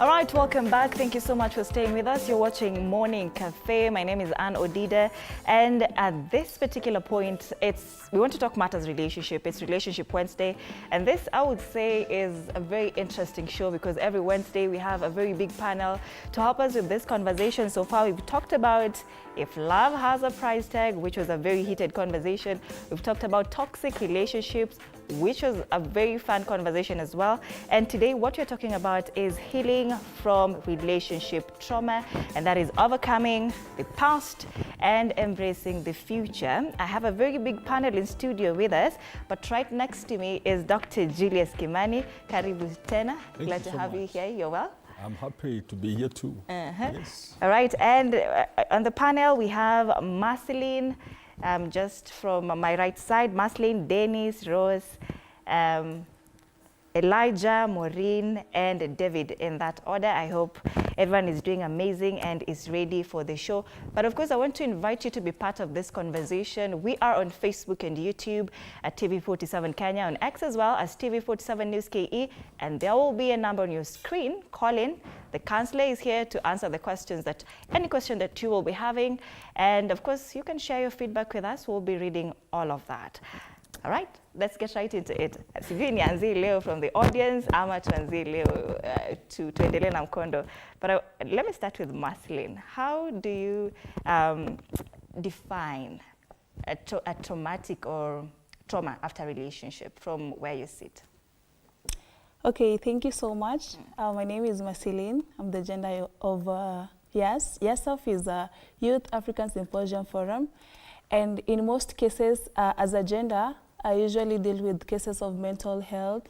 All right, welcome back. Thank you so much for staying with us. You're watching Morning Cafe. My name is Anne Odida, and at this particular point, we want to talk matters relationship. It's Relationship Wednesday, and this, I would say, is a very interesting show because every Wednesday we have a very big panel to help us with this conversation. So far, we've talked about if love has a price tag, which was a very heated conversation. We've talked about toxic relationships, which was a very fun conversation as well. And today what we're talking about is healing from relationship trauma, and that is overcoming the past and embracing the future. I have a very big panel in studio with us, but right next to me is Dr. Julius Kimani. Karibu tena. Glad to have you here. You're well. I'm happy to be here too. Yes. All right, and on the panel we have Marceline, just from my right side, Marceline, Dennis, Rose, Elijah, Maureen, and David, in that order. I hope everyone is doing amazing and is ready for the show. But of course, I want to invite you to be part of this conversation. We are on Facebook and YouTube at TV47 Kenya, on X as well as TV47 News KE, and there will be a number on your screen. Call in. The counselor is here to answer the questions any question that you will be having. And of course, you can share your feedback with us. We'll be reading all of that. All right, let's get right into it. Sijui nianzie leo from the audience ama tuanzie leo tuendelee na mkondo. But let me start with Marceline. How do you define a traumatic or trauma after relationship from where you sit? Okay, thank you so much. My name is Marceline. I'm the gender of YES. YESF is a Youth African Symposium Forum. And in most cases, as a gender, I usually deal with cases of mental health,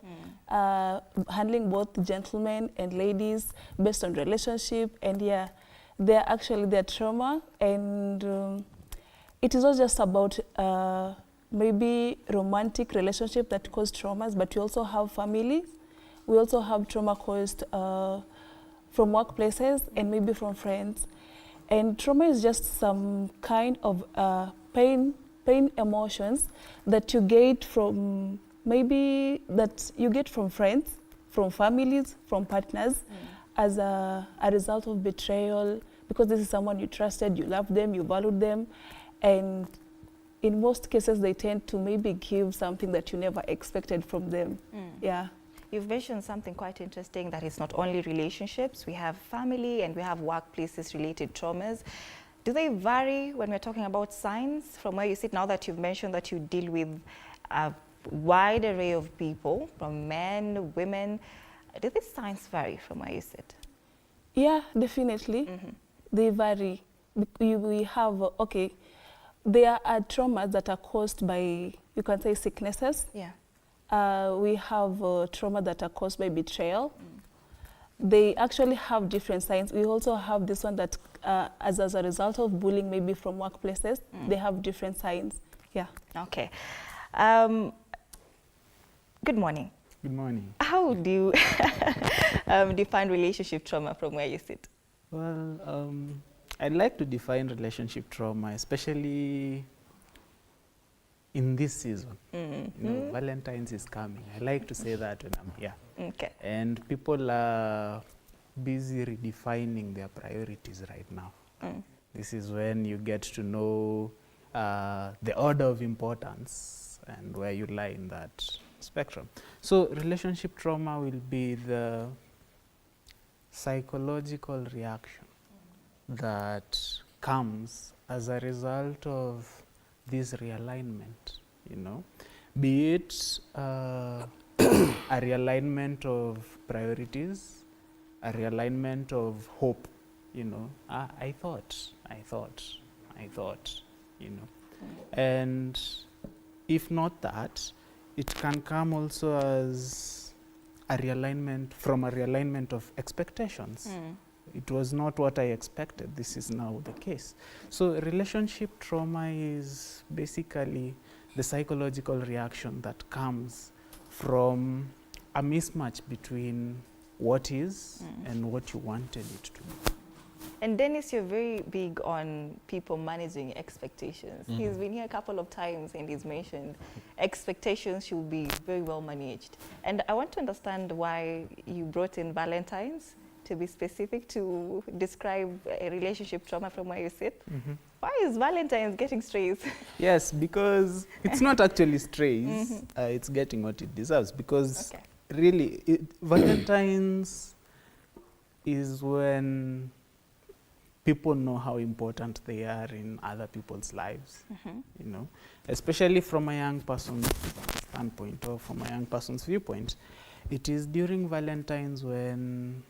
handling both gentlemen and ladies based on relationship. And yeah, they're actually their trauma. And it is not just about maybe romantic relationship that cause traumas, but we also have families. We also have trauma caused from workplaces and maybe from friends. And trauma is just some kind of pain emotions that you get from friends, from families, from partners, as a result of betrayal, because this is someone you trusted, you loved them, you valued them, and in most cases they tend to maybe give something that you never expected from them. Yeah. You've mentioned something quite interesting, that it's not only relationships, we have family and we have workplaces related traumas. Do they vary when we're talking about signs from where you sit, now that you've mentioned that you deal with a wide array of people, from men, women? Do these signs vary from where you sit? Yeah, definitely. They vary. We have, there are traumas that are caused by, you can say, sicknesses. Yeah. We have trauma that are caused by betrayal. They actually have different signs. We also have this one that as a result of bullying, maybe from workplaces, they have different signs. Yeah. Okay. Good morning. Good morning. How do you define relationship trauma from where you sit? Well, I'd like to define relationship trauma, especially in this season. You know, Valentine's is coming. I like to say that when I'm here. Okay. And people are busy redefining their priorities right now. This is when you get to know the order of importance and where you lie in that spectrum. So relationship trauma will be the psychological reaction that comes as a result of this realignment, you know, be it a realignment of priorities, a realignment of hope, you know. I thought, you know. And if not that, it can come also as a realignment of expectations. It was not what I expected. This is now the case. So relationship trauma is basically the psychological reaction that comes from a mismatch between what is and what you wanted it to be. And Dennis, you're very big on people managing expectations. He's been here a couple of times and he's mentioned expectations should be very well managed. And I want to understand why you brought in Valentine's to be specific, to describe a relationship trauma from where you sit. Mhm. Why is Valentine's getting strays? Yes, because it's not actually strays. It's getting what it deserves. Because Okay. really, Valentine's is when people know how important they are in other people's lives. You know, especially from a young person's standpoint or from a young person's viewpoint. It is during Valentine's when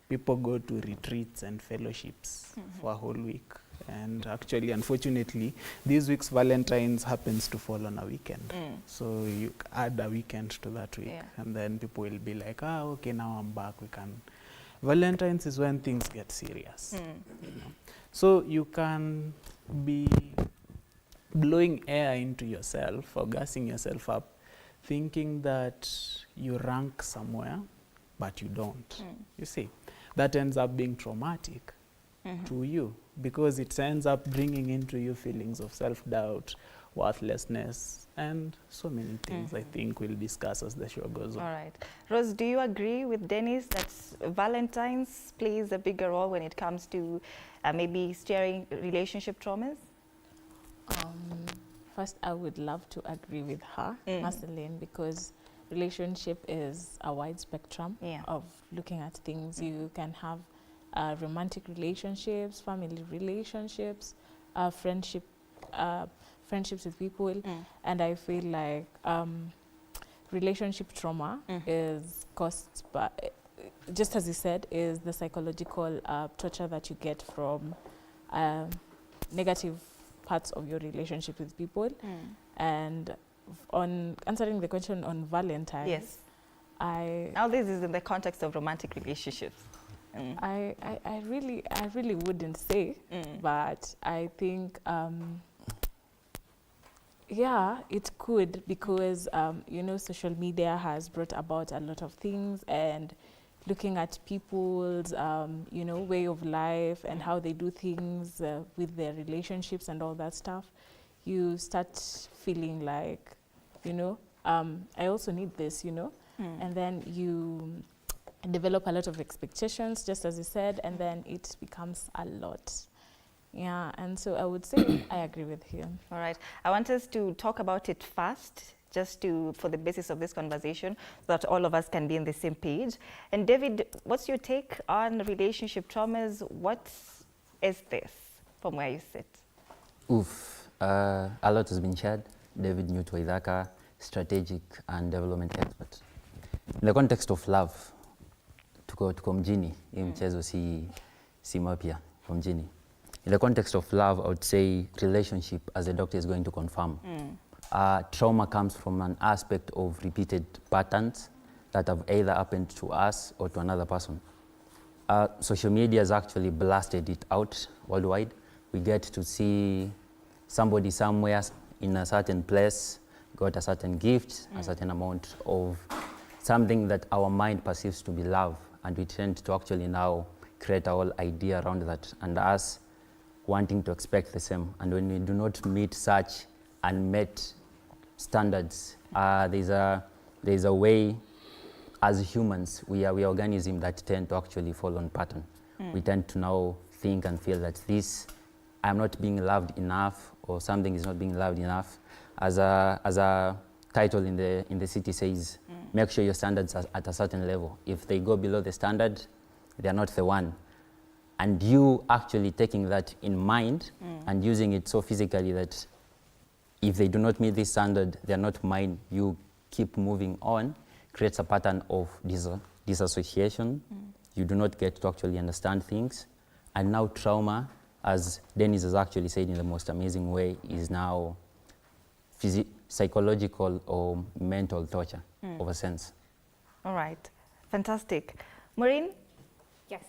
people go to retreats and fellowships for a whole week. And actually, unfortunately, this week's Valentine's happens to fall on a weekend. So you add a weekend to that week. Yeah. And then people will be like, okay, now I'm back. We can. Valentine's is when things get serious. You know? So you can be blowing air into yourself or gassing yourself up, thinking that you rank somewhere, but you don't. You see, that ends up being traumatic to you because it ends up bringing into you feelings of self-doubt, worthlessness, and so many things I think we'll discuss as the show goes on. All right. Rose, do you agree with Dennis that Valentine's plays a bigger role when it comes to maybe steering relationship traumas? First, I would love to agree with her, Marceline, because relationship is a wide spectrum of looking at things. You can have romantic relationships, family relationships, friendships with people, and I feel like relationship trauma is caused by, just as you said, is the psychological torture that you get from negative parts of your relationship with people. And on answering the question on Valentine's, Yes. I Now this is in the context of romantic relationships. I really wouldn't say, but I think yeah, it could, because you know, social media has brought about a lot of things, and looking at people's you know, way of life and how they do things with their relationships and all that stuff, you start feeling like, you know, I also need this, you know, and then you develop a lot of expectations, just as you said, and then it becomes a lot. Yeah, and so I would say I agree with him. All right. I want us to talk about it fast, just for the basis of this conversation, so that all of us can be on the same page. And David, what's your take on relationship traumas? What is this from where you sit? A lot has been shared. David Nyutwaithaka, strategic and development expert. In the context of love, tuko mjini, hii mchezo si mapya kwa mjini. In the context of love, I would say relationship, as the doctor is going to confirm. Trauma comes from an aspect of repeated patterns that have either happened to us or to another person. Social media has actually blasted it out worldwide. We get to see somebody somewhere in a certain place got a certain gift, a certain amount of something that our mind perceives to be love, and we tend to actually now create a whole idea around that, and us wanting to expect the same. And when we do not meet such unmet standards, there's a way, as humans, we are organisms that tend to actually fall on pattern. We tend to now think and feel that I'm not being loved enough, or something is not being loved enough. As a title in the city says, make sure your standards are at a certain level. If they go below the standard, they are not the one. And you actually taking that in mind and using it so physically that if they do not meet this standard, they are not mine, you keep moving on, creates a pattern of disassociation. You do not get to actually understand things. And now trauma, as Dennis has actually said in the most amazing way, is now psychological or mental torture of a sense. All right. Fantastic. Maureen? Yes.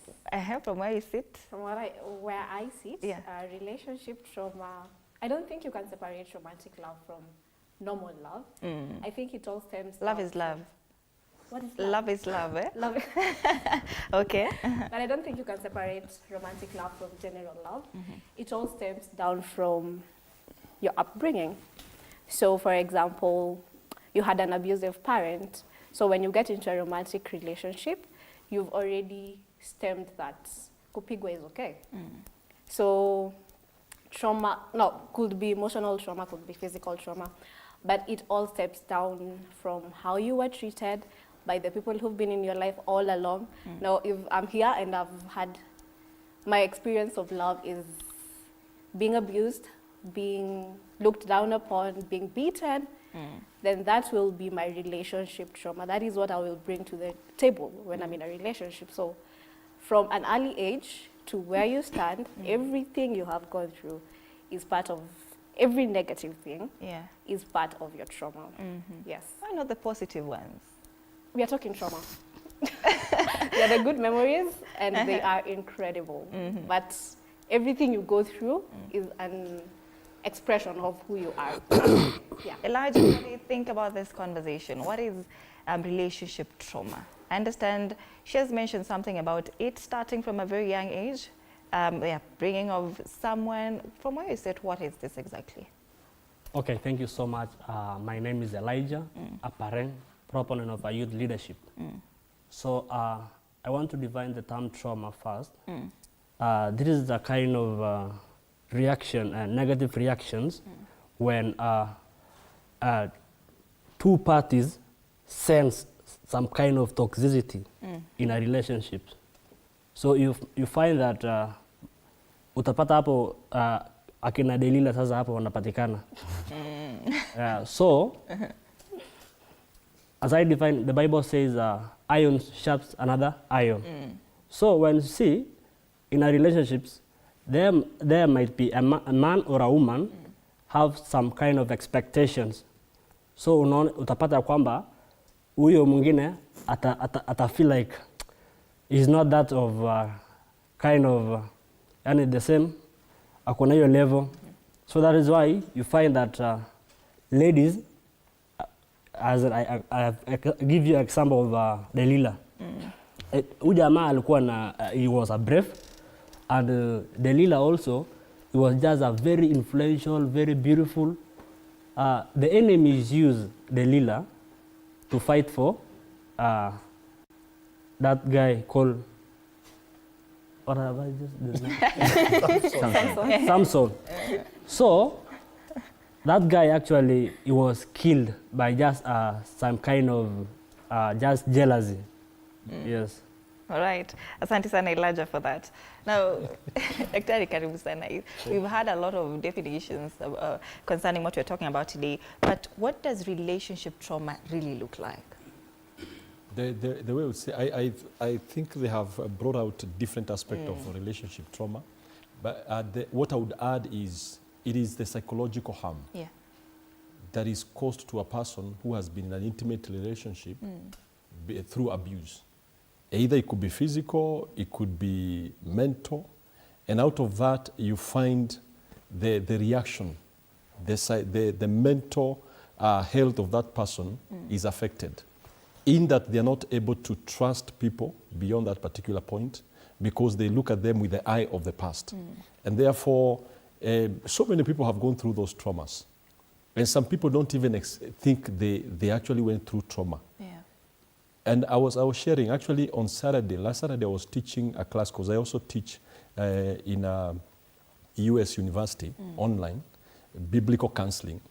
From where you sit? From where I sit, Yeah. Relationship trauma, I don't think you can separate romantic love from normal love. I think it all stems Love down is to- love. What is love? Love is love, eh? Love. Okay. But I don't think you can separate romantic love from general love. It all stems down from your upbringing. So, for example, you had an abusive parent. So when you get into a romantic relationship, you've already stemmed that kupigwa is okay. So trauma, no, could be emotional trauma, could be physical trauma, but it all steps down from how you were treated by the people who've been in your life all along. Now, if I'm here and I've had my experience of love is being abused, being looked down upon, being beaten, then that will be my relationship trauma. That is what I will bring to the table when I'm in a relationship. So from an early age to where you stand, everything you have gone through is part of, every negative thing is part of your trauma. Yes. Why not the positive ones? We are talking trauma. They are the good memories and they are incredible. But everything you go through is an expression of who you are. Elijah, what do you think about this conversation? What is relationship trauma? I understand she has mentioned something about it starting from a very young age, the upbringing of someone. From where you sit, what is this exactly? Okay, thank you so much. My name is Elijah, a parent, proponent of youth leadership. So I want to define the term trauma first. This is the kind of reaction, negative reactions, when two parties sense some kind of toxicity in a relationship. So you find that utapata hapo akina Delila sasa hapo wanapatikana. So as I define, the Bible says iron sharpens another iron. So when you see in a relationships, there might be a man or a woman have some kind of expectations. So utapata kwamba huyo mwingine ata feel like he's not that of kind of yani the same akona hiyo level. So that is why you find that ladies, as I give you an example of Delila. Huyu jamaa alikuwa na he was a brave, and Delila also, he was just a very influential, very beautiful. The enemies used Delila to fight for that guy called Samson. So that guy actually, he was killed by just some kind of just jealousy. Yes. All right. Asante sana Elijah for that. Now, Daktari karibu sana. We've had a lot of definitions concerning what we're talking about today, but what does relationship trauma really look like? The way I would say, I think they have brought out different aspects of relationship trauma, but what I would add is, it is the psychological harm that is caused to a person who has been in an intimate relationship through abuse. Either it could be physical, it could be mental, and out of that you find the reaction, the mental health of that person is affected, in that they are not able to trust people beyond that particular point because they look at them with the eye of the past. And therefore, so many people have gone through those traumas. And some people don't even think they actually went through trauma. And I was sharing, actually on Saturday, last Saturday I was teaching a class, because I also teach in a US university online, biblical counseling.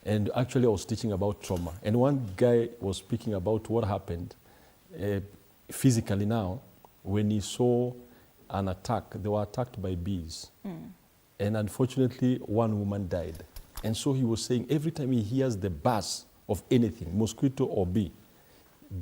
And actually I was teaching about trauma. And one guy was speaking about what happened physically now when he saw an attack. They were attacked by bees. And unfortunately, one woman died. And so he was saying every time he hears the buzz of anything, mosquito or bee,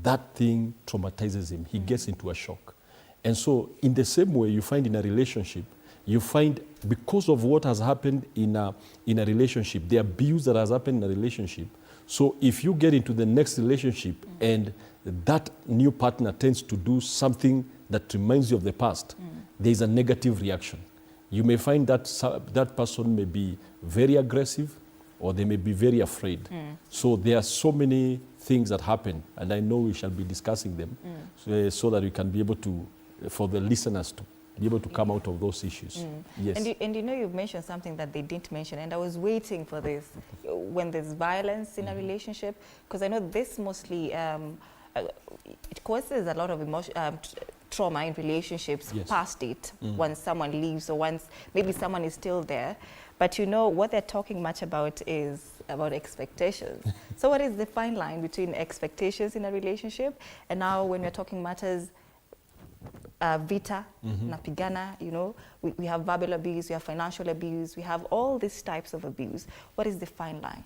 that thing traumatizes him. He gets into a shock. And so in the same way you find in a relationship, you find because of what has happened in a relationship, the abuse that has happened in a relationship, so if you get into the next relationship and that new partner tends to do something that reminds you of the past, there is a negative reaction. You may find that that person may be very aggressive or they may be very afraid. So there are so many things that happen, and I know we shall be discussing them so that we can be able to, for the listeners to be able to come out of those issues. Yes. And you know, you've mentioned something that they didn't mention, and I was waiting for this. When there's violence in a relationship, because I know this mostly it causes a lot of trauma in relationships past it, once someone leaves or once maybe someone is still there. But you know, what they're talking much about is about expectations. So what is the fine line between expectations in a relationship and now when we're talking matters vita, napigana, you know, we have verbal abuse, we have financial abuse, we have all these types of abuse. What is the fine line?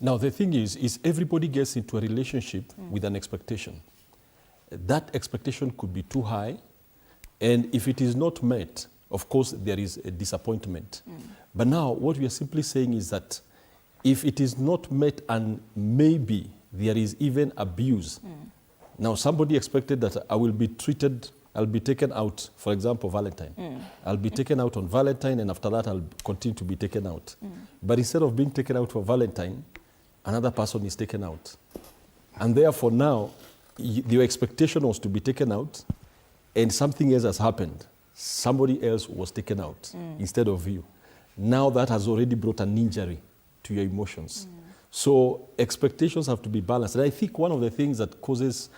Now, the thing is everybody gets into a relationship with an expectation. That expectation could be too high, and if it is not met, of course, there is a disappointment. But now, what we are simply saying is that if it is not met and maybe there is even abuse, now somebody expected that I will be treated, I'll be taken out, for example, Valentine. I'll be taken out on Valentine, and after that, I'll continue to be taken out. But instead of being taken out for Valentine, another person is taken out. And therefore now, your expectation was to be taken out, and something else has happened. Somebody else was taken out instead of you. Now that has already brought an injury to your emotions. So expectations have to be balanced. And I think one of the things that causes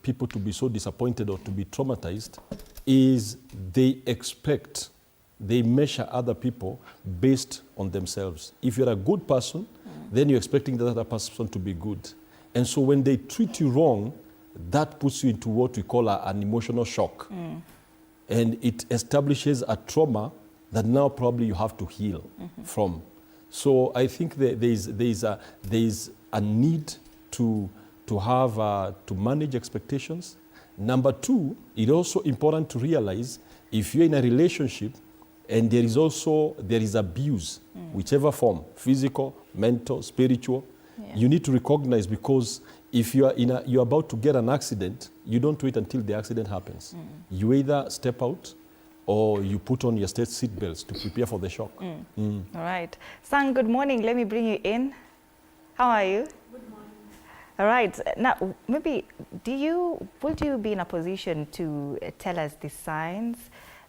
people to be so disappointed or to be traumatized is they measure other people based on themselves. If you're a good person, then you're expecting the other person to be good. And so when they treat you wrong, that puts you into what we call an emotional shock. And it establishes a trauma that now probably you have to heal from. So I think that there is a need to manage expectations. Number two, it's also important to realize if you're in a relationship and there is abuse, whichever form, physical, mental, spiritual, you need to recognize, because if you're about to get an accident, you don't wait until the accident happens. You either step out or you put on your seat belts to prepare for the shock. All right. Sang, good morning. Let me bring you in. How are you? Good morning. All right. Now, maybe, would you be in a position to tell us the signs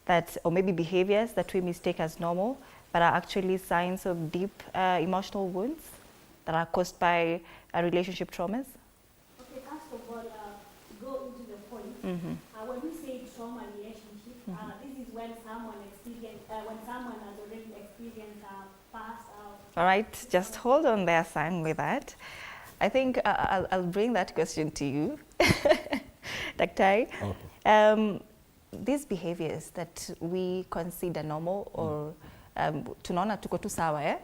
that, or maybe behaviors that we mistake as normal, but are actually signs of deep emotional wounds that are caused by relationship traumas? Okay, first of all, to go into the point, when we say trauma relationship, this is when someone has already experienced past. All right, just hold on there, Sang, with that. I think I'll bring that question to you, Daktari. Okay. These behaviors that we consider normal or tunaona tuko tu sawa,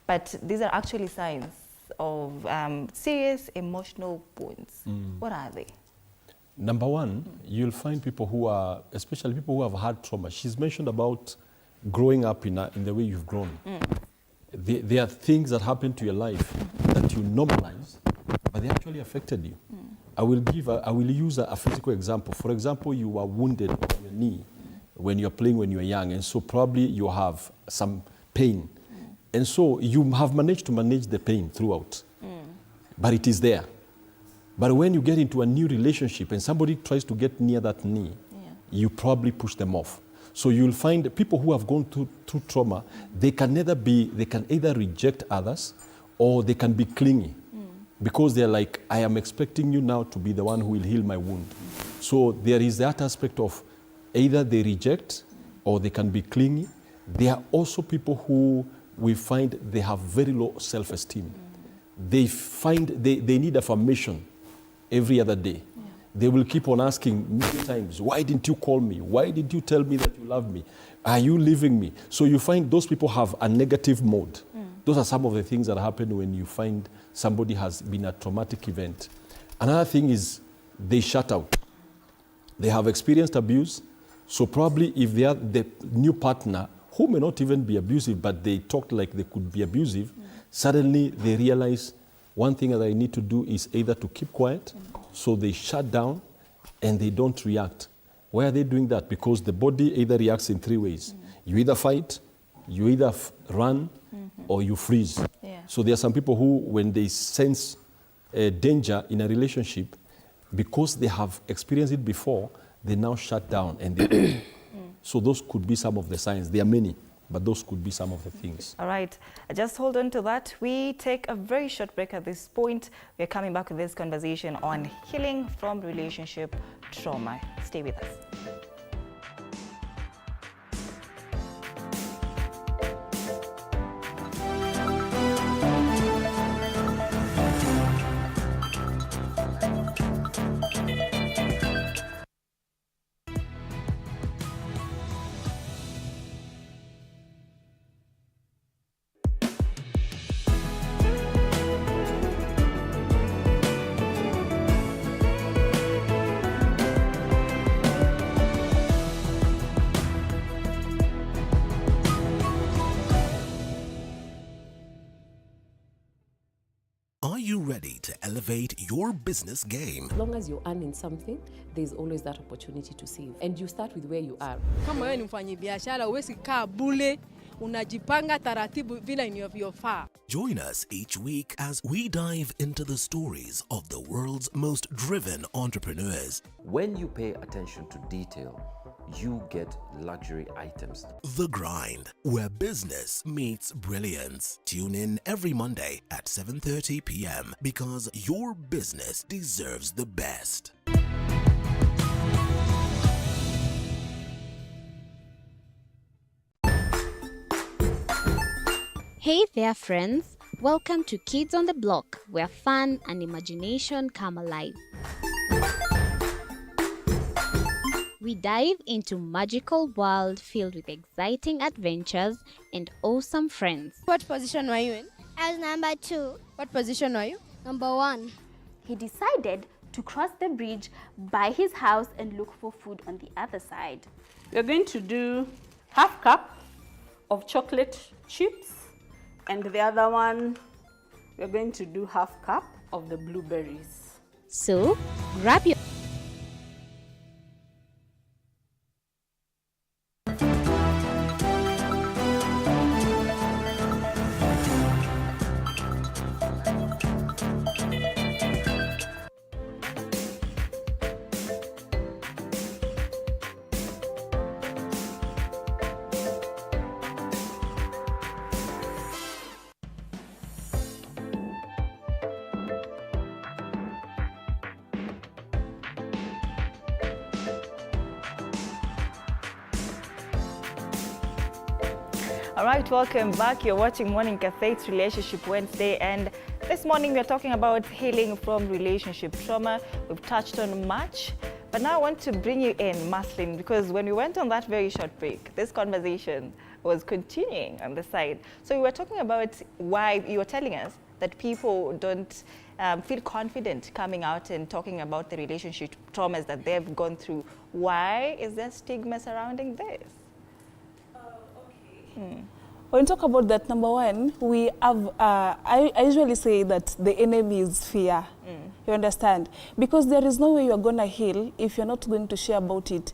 but these are actually signs of serious emotional wounds. What are they? Number one, you'll find people who are, especially people who have had trauma. She's mentioned about growing up in the way you've grown. There are things that happen to your life that you normalize, but they actually affected you. I will use a physical example. For example, you were wounded on your knee when you're playing when you're young, and so probably you have some pain. And so you have managed to manage the pain throughout, but it is there. But when you get into a new relationship and somebody tries to get near that knee, you probably push them off. So you'll find people who have gone through trauma, they can either reject others or they can be clingy. Because they're like, I am expecting you now to be the one who will heal my wound. So there is that aspect of either they reject or they can be clingy. There are also people who we find they have very low self-esteem. They need affirmation every other day. They will keep on asking many times, why didn't you call me? Why did you tell me that you love me? Are you leaving me? So you find those people have a negative mode. Those are some of the things that happen when you find somebody has been a traumatic event. Another thing is they shut out. They have experienced abuse. So probably if they are the new partner, who may not even be abusive, but they talked like they could be abusive, suddenly they realize one thing that I need to do is either to keep quiet, so they shut down and they don't react. Why are they doing that? Because the body either reacts in three ways. You either fight, you either run, or you freeze. So there are some people who, when they sense danger in a relationship, because they have experienced it before, they now shut down and they So those could be some of the signs. There are many. But those could be some of the things. All right, just hold on to that. We take a very short break at this point. We're coming back with this conversation on healing from relationship trauma. Stay with us. Are you ready to elevate your business game? As long as you're earning something, there's always that opportunity to save. And you start with where you are. Kama wewe ni mfanyabiashara, huwezi kaa bure, unajipanga taratibu vile inavyofaa. Join us each week as we dive into the stories of the world's most driven entrepreneurs. When you pay attention to detail, you get luxury items. The Grind, where business meets brilliance. Tune in every Monday at 7:30 p.m. because your business deserves the best. Hey there, friends. Welcome to Kids on the Block, where fun and imagination come alive. We dive into magical world filled with exciting adventures and awesome friends. What position were you in? I was number 2. What position were you? Number 1. He decided to cross the bridge by his house and look for food on the other side. We're going to do half cup of chocolate chips, and the other one, we're going to do half cup of the blueberries. So, grab your All right, welcome back. You're watching Morning Cafe. It's Relationship Wednesday, and this morning we're talking about healing from relationship trauma. We've touched on much, but now I want to bring you in, Maslin, because when we went on that very short break, this conversation was continuing on the side. So we were talking about why you were telling us that people don't feel confident coming out and talking about the relationship traumas that they've gone through. Why is there stigma surrounding this? When we talk about that, number one, we have, I usually say that the enemy is fear. You understand? Because there is no way you're going to heal if you're not going to share about it.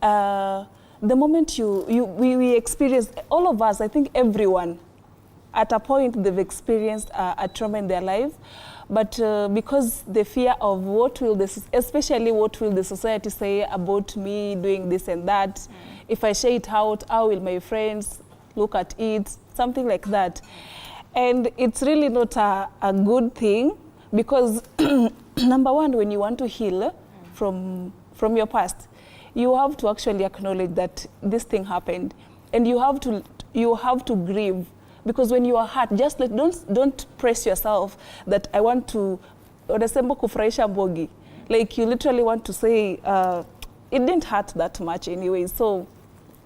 The moment we experience, all of us, I think everyone, at a point they've experienced a trauma in their life, but because the fear of what will especially what will the society say about me doing this and that, if I share it out, how will my friends look at it, something like that. And it's really not a good thing, because number one, when you want to heal from your past, you have to actually acknowledge that this thing happened, and you have to grieve. Because when you are hurt, just don't press yourself that I want to, like you literally want to say, it didn't hurt that much anyway, so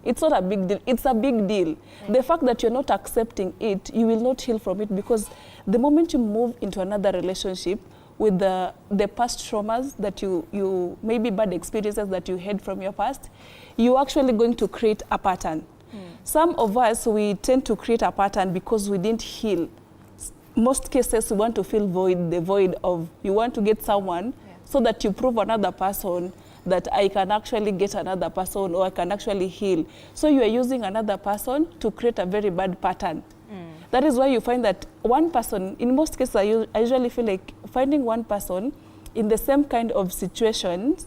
it's not a big deal. It's a big deal. The fact that you're not accepting it, you will not heal from it, because the moment you move into another relationship with the past traumas that you maybe bad experiences that you had from your past, you're actually going to create a pattern. Some of us, we tend to create a pattern because we didn't heal. Most cases, we want to fill the void of, you want to get someone so that you prove another person that I can actually get another person, or I can actually heal. So you are using another person to create a very bad pattern. That is why you find that one person, in most cases, I usually feel like finding one person in the same kind of situations,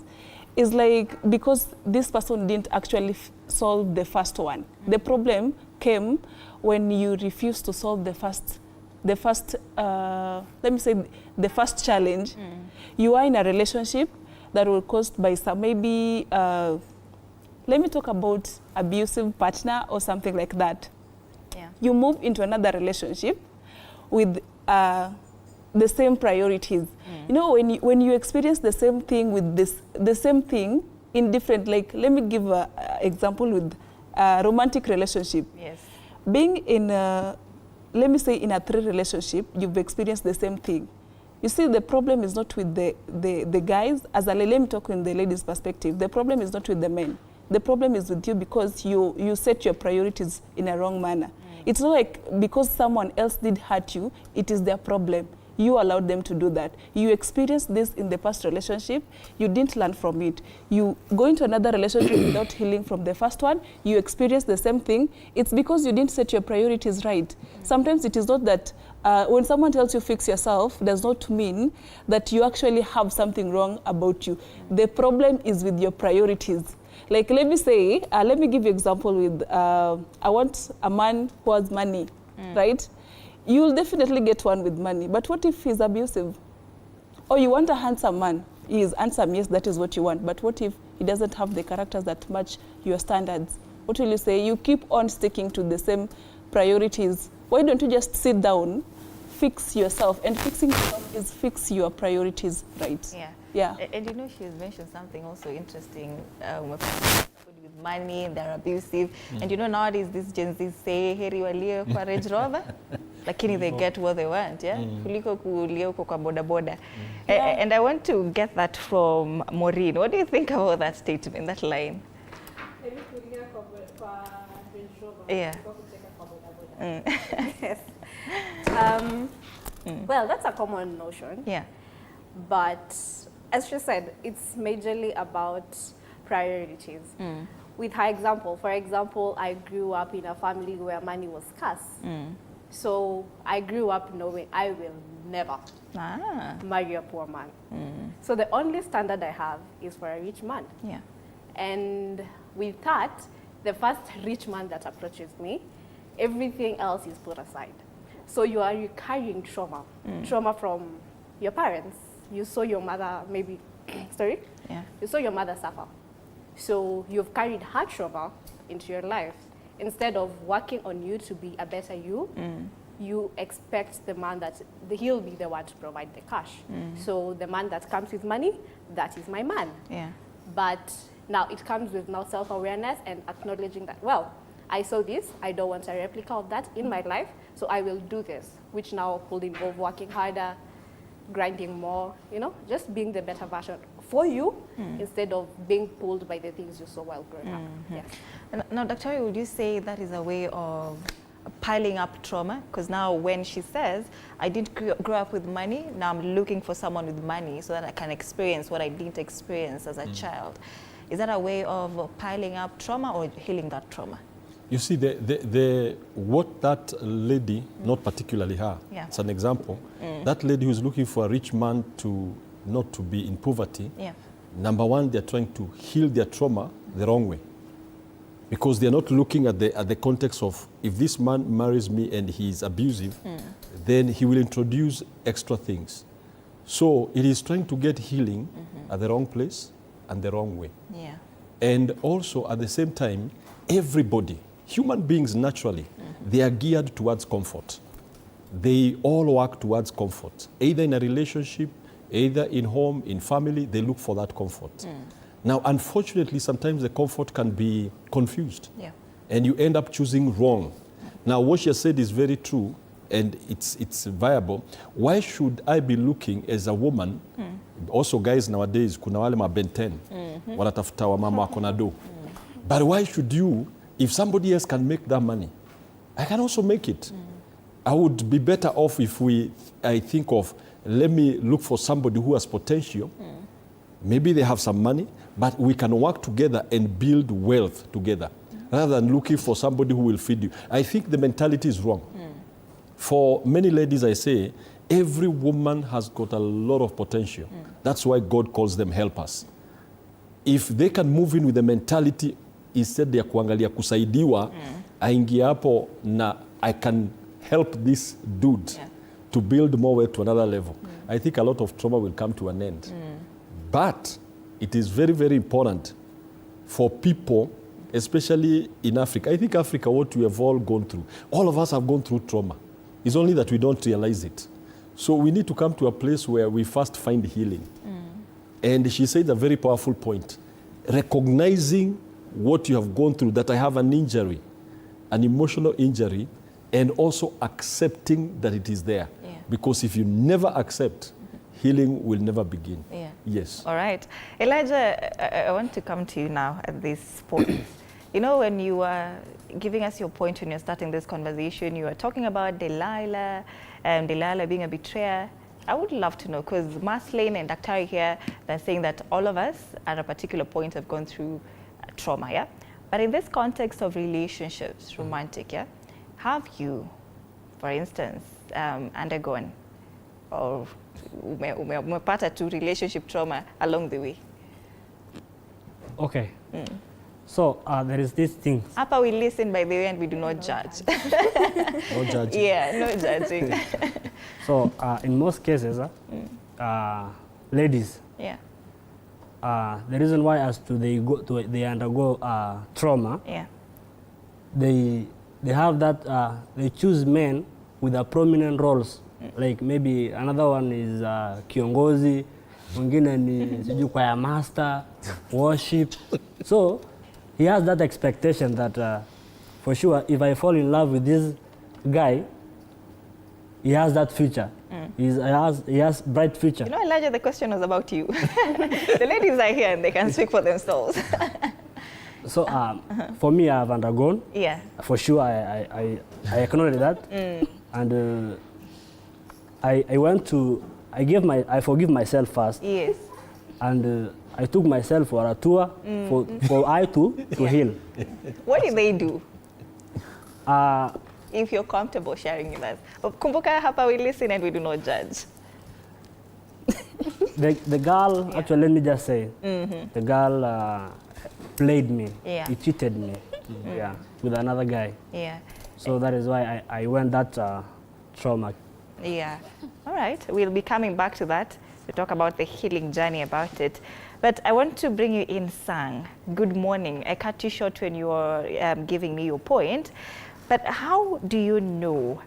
is like because this person didn't actually solve the first one. The problem came when you refused to solve the first let me say the first challenge. You are in a relationship that was caused by some maybe let me talk about abusive partner or something like that. Yeah. You move into another relationship with the same priorities. You know, when you experience the same thing with the same thing in different, like let me give an example with a romantic relationship. Yes. Being in let me say in a 3 relationship, you've experienced the same thing. You see, the problem is not with the guys. Let me talk in the ladies' perspective. The problem is not with the men. The problem is with you because you set your priorities in a wrong manner. It's not like because someone else did hurt you, it is their problem. You allowed them to do that. You experienced this in the past relationship. You didn't learn from it. You go into another relationship without healing from the first one. You experience the same thing. It's because you didn't set your priorities right. Sometimes it is not that when someone tells you fix yourself, does not mean that you actually have something wrong about you. The problem is with your priorities. Like let me say, let me give you an example with, I want a man who has money, right? You will definitely get one with money. But what if he's abusive? Or you want a handsome man. He is handsome, yes, that is what you want. But what if he doesn't have the characters that match your standards? What will you say? You keep on sticking to the same priorities. Why don't you just sit down, fix yourself? And fixing yourself is fix your priorities right. Yeah. Yeah. And you know, she has mentioned something also interesting. With money, they're abusive. And you know, nowadays, these Gen Z say, heri walie kwa Range Rover. Lakini they get what they want, yeah? Kuliko kulia huko kwa boda boda. And I want to get that from Maureen. What do you think about that statement, that line? Yeah. Yes. Well, that's a common notion. Yeah. But as she said, it's majorly about priorities. With her example, for example, I grew up in a family where money was scarce. So I grew up knowing I will never marry a poor man. So the only standard I have is for a rich man. Yeah. And with that, the first rich man that approaches me, everything else is put aside. So you are carrying trauma, trauma from your parents. You saw your mother maybe, sorry? Yeah. You saw your mother suffer. So you've carried her trauma into your life. Instead of working on you to be a better you, you expect the man that he'll be the one to provide the cash. So the man that comes with money, that is my man. Yeah. But now it comes with now self-awareness and acknowledging that, well, I saw this, I don't want a replica of that in my life, so I will do this, which now could involve working harder, grinding more, you know, just being the better version for you instead of being pulled by the things you saw while growing up. Yeah. Now, Dr. would you say that is a way of piling up trauma? Because now when she says, I didn't grow up with money, now I'm looking for someone with money so that I can experience what I didn't experience as a child. Is that a way of piling up trauma or healing that trauma? You see, what that lady, not particularly her, it's an example, that lady who's looking for a rich man not to be in poverty, number one, they're trying to heal their trauma the wrong way. Because they're not looking at the context of, if this man marries me and he's abusive, then he will introduce extra things. So it is trying to get healing at the wrong place and the wrong way. Yeah. And also at the same time, everybody, human beings naturally, they are geared towards comfort. They all work towards comfort. Either in a relationship, either in home, in family, they look for that comfort. Now, unfortunately, sometimes the comfort can be confused. Yeah. And you end up choosing wrong. Now, what you said is very true, and it's viable. Why should I be looking as a woman? Also, guys nowadays, kuna wale mabenten, wanatafuta wa mama wakona do. But why should you, if somebody else can make that money, I can also make it. I would be better off if I think of, let me look for somebody who has potential. Maybe they have some money, but we can work together and build wealth together, rather than looking for somebody who will feed you. I think the mentality is wrong. For many ladies, I say, every woman has got a lot of potential. That's why God calls them helpers. if they can move in with the mentality instead ya kuangalia kusaidiwa, aingia hapo na I can help this dude to build more way to another level. I think a lot of trauma will come to an end. But it is very, very important for people, especially in Africa. I think Africa, what we have all gone through, all of us have gone through trauma. It's only that we don't realize it. So we need to come to a place where we first find healing. And she said a very powerful point. Recognizing what you have gone through, that I have an injury, an emotional injury, and also accepting that it is there. Yeah. Because if you never accept, healing will never begin. Yeah. Yes. All right. Elijah, I want to come to you now at this point. You know, when you were giving us your point when you're starting this conversation, you were talking about Delilah, Delilah being a betrayer. I would love to know, because Marceline and Daktari here, they're saying that all of us at a particular point have gone through trauma, yeah? But in this context of relationships, romantic, yeah? Have you, for instance, undergone or umepata to relationship trauma along the way? Okay. So there is this thing. Hapa we listen, by the way, and we do not judge. No judging. Yeah, no judging. So in most cases, ladies, yeah, the reason why as to they undergo trauma, yeah, they have that they choose men with a prominent roles. Like maybe another one is kiongozi, mwingine ni sijui kwa ya master, worship. So he has that expectation that for sure, if I fall in love with this guy, he has that future. He has bright future. You know, Elijah, the question was about you. The ladies are here and they can speak for themselves. So for me, I have undergone. Yeah. For sure, I acknowledge that. And I forgive myself first. Yes. And I took myself for a tour for I to heal. What did they do? If you're comfortable sharing with us. Kumbuka hapa we listen and we do not judge. The girl, actually, let me just say, the girl played me. Yeah. He cheated me. Yeah, with another guy. Yeah. So that is why I went that trauma. Yeah. All right. We'll be coming back to that to talk about the healing journey about it. But I want to bring you in, Sang. Good morning. I cut you short when you were giving me your point. But how do you know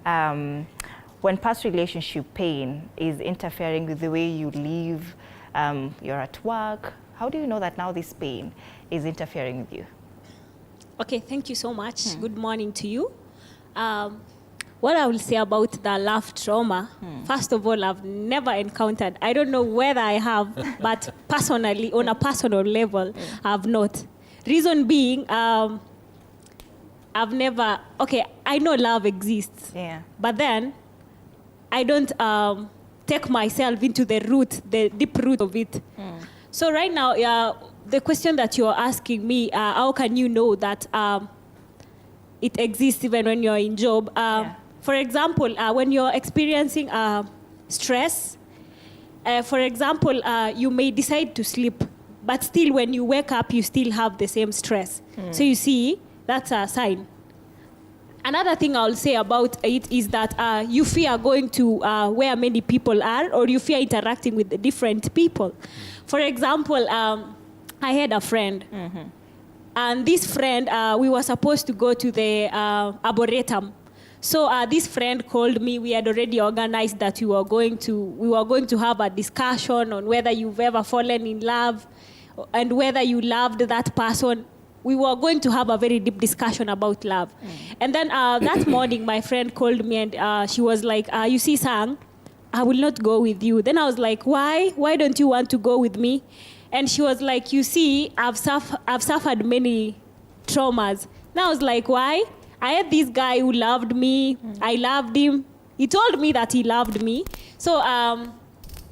when past relationship pain is interfering with the way you live, you're at work? How do you know that now this pain is interfering with you? Okay, thank you so much. Good morning to you. What I will say about the love trauma, first of all, I've never encountered. I don't know whether I have, but personally, on a personal level, I've not. Reason being, I've never, okay, I know love exists, but then I don't take myself into the deep root of it. So right now, the question that you're asking me, how can you know that it exists even when you're in job? For example, when you're experiencing stress, for example, you may decide to sleep, but still when you wake up, you still have the same stress. So you see, that's a sign. Another thing I'll say about it is that you fear going to where many people are, or you fear interacting with the different people. For example, I had a friend, and this friend, we were supposed to go to the Arboretum. So this friend called me. We had already organized that we were going to have a discussion on whether you've ever fallen in love and whether you loved that person. We were going to have a very deep discussion about love. And then that morning, my friend called me and she was like, you see, Sang, I will not go with you. Then I was like, why? Why don't you want to go with me? And she was like, you see, I've suffered many traumas. And I was like, why? I had this guy who loved me. I loved him. He told me that he loved me. So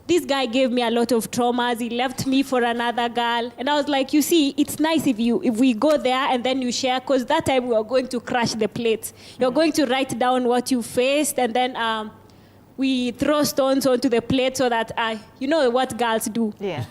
this guy gave me a lot of traumas. He left me for another girl. And I was like, you see, it's nice if we go there and then you share, because that time we were going to crash the plates. You're going to write down what you faced, and then we throw stones onto the plate so that, you know what girls do. Yeah.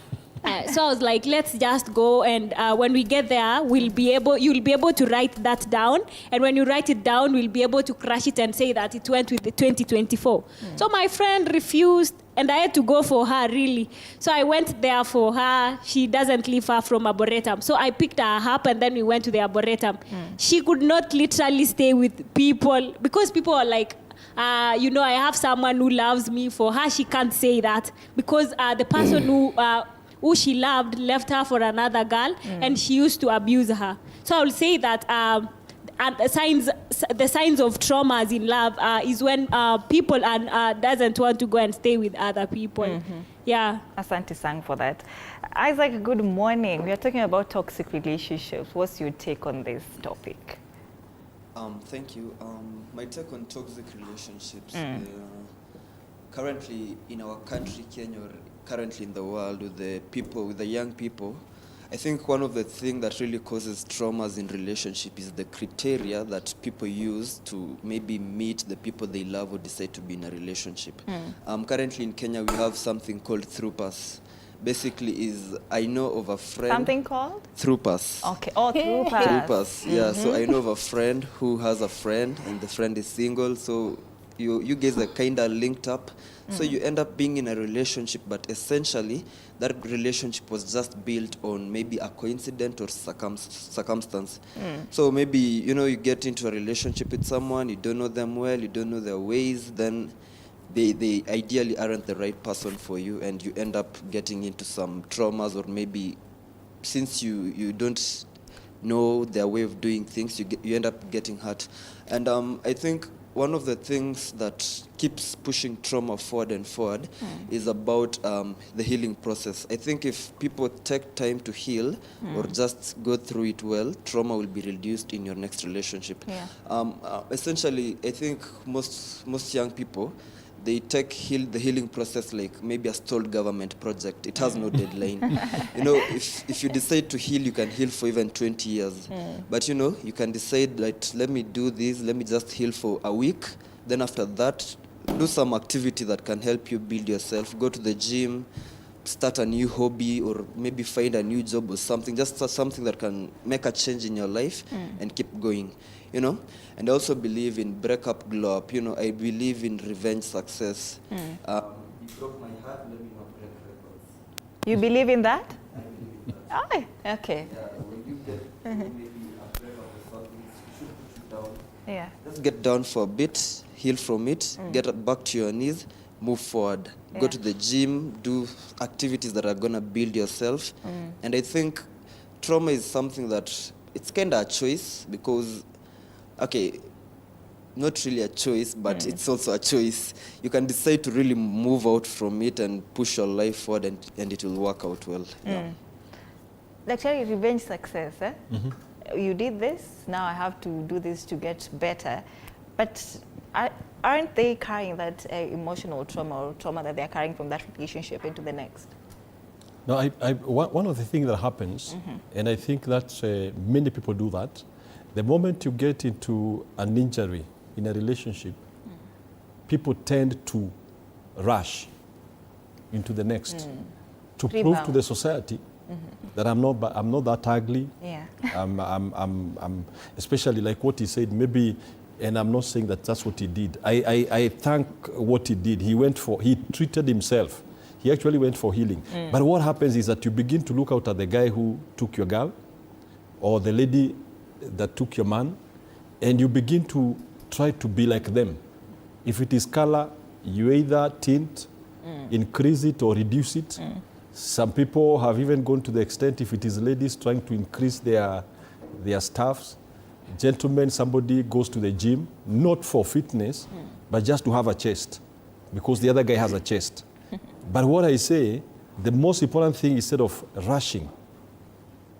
So I was like, let's just go, and when we get there, you'll be able to write that down, and when you write it down, we'll be able to crush it and say that it went with the 2024. So my friend refused, and I had to go for her, really. So I went there for her. She doesn't live far from Arboretum. So I picked her up, and then we went to the Arboretum. She could not literally stay with people, because people are like, I have someone who loves me. For her, she can't say that, because the person who she loved left her for another girl, and she used to abuse her. So I will say that the signs of traumas in love is when people doesn't want to go and stay with other people. Yeah. Asante sang for that. Isaac, good morning. We are talking about toxic relationships. What's your take on this topic? Thank you. My take on toxic relationships, currently in our country, Kenya, or currently in the world, with the young people, I think one of the things that really causes traumas in relationship is the criteria that people use to maybe meet the people they love or decide to be in a relationship. Currently in Kenya, we have something called through pass. Basically is, I know of a friend. Something called? Through pass. Okay. Oh, through pass. Through pass, yeah. So I know of a friend who has a friend, and the friend is single, so you guys are kind of linked up. So you end up being in a relationship, but essentially that relationship was just built on maybe a coincidence or circumstance. So maybe, you get into a relationship with someone, you don't know them well, you don't know their ways, then they ideally aren't the right person for you, and you end up getting into some traumas, or maybe since you don't know their way of doing things, you end up getting hurt. And I think one of the things that keeps pushing trauma forward and forward is about the healing process. I think if people take time to heal or just go through it well, trauma will be reduced in your next relationship. Essentially, I think most young people, they take the healing process like maybe a stalled government project. It has no deadline. If you decide to heal, you can heal for even 20 years. But you can decide, like, let me do this, let me just heal for a week. Then after that, do some activity that can help you build yourself. Go to the gym, start a new hobby, or maybe find a new job or something. Just something that can make a change in your life and keep going. And I also believe in break up, glow up. I believe in revenge success. You broke my heart, let me not break records. You believe in that? I believe in that. Oh, okay. Yeah, when you get maybe a breakup or something, it should put you down. Yeah. Just get down for a bit, heal from it, get back to your knees, move forward. Go to the gym, do activities that are going to build yourself. And I think trauma is something that it's kind of a choice, because not really a choice, but it's also a choice. You can decide to really move out from it and push your life forward, and it will work out well. Actually, revenge success. You did this, now I have to do this to get better. But aren't they carrying that emotional trauma or trauma that they're carrying from that relationship into the next? No, one of the things that happens, and I think that many people do that, the moment you get into an injury in a relationship, people tend to rush into the next to prove to the society that I'm not that ugly. Yeah. I'm especially like what he said, maybe, and I'm not saying that that's what he did. I thank what he did. He treated himself. He actually went for healing. But what happens is that you begin to look out at the guy who took your girl, or the lady that took your man, and you begin to try to be like them. If it is color, you either tint, increase it or reduce it. Some people have even gone to the extent, if it is ladies, trying to increase their staffs. Gentlemen, somebody goes to the gym, not for fitness, but just to have a chest, because the other guy has a chest. But what I say, the most important thing, instead of rushing,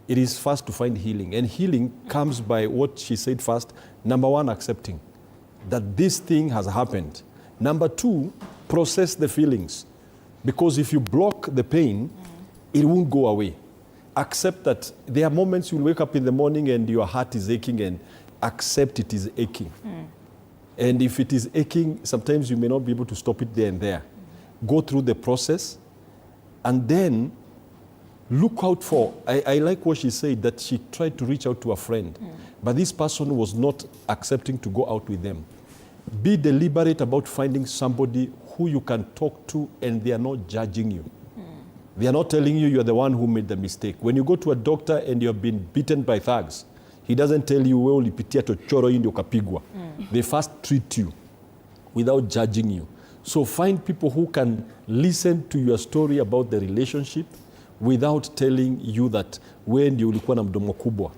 it is first to find healing. And healing comes by what she said first. Number one, accepting that this thing has happened. Number two, process the feelings. Because if you block the pain, it won't go away. Accept that there are moments you'll wake up in the morning and your heart is aching, and accept it is aching. And if it is aching, sometimes you may not be able to stop it there and there. Go through the process, and then look out for, I like what she said, that she tried to reach out to a friend, but this person was not accepting to go out with them. Be deliberate about finding somebody who you can talk to and they are not judging you. They are not telling you you're the one who made the mistake. When you go to a doctor and you've been beaten by thugs, he doesn't tell you, wewe ulipitia tochoro hii ndio kapigwa. They first treat you without judging you. So find people who can listen to your story about the relationship without telling you that wewe ndio ulikuwa na mdomo kubwa.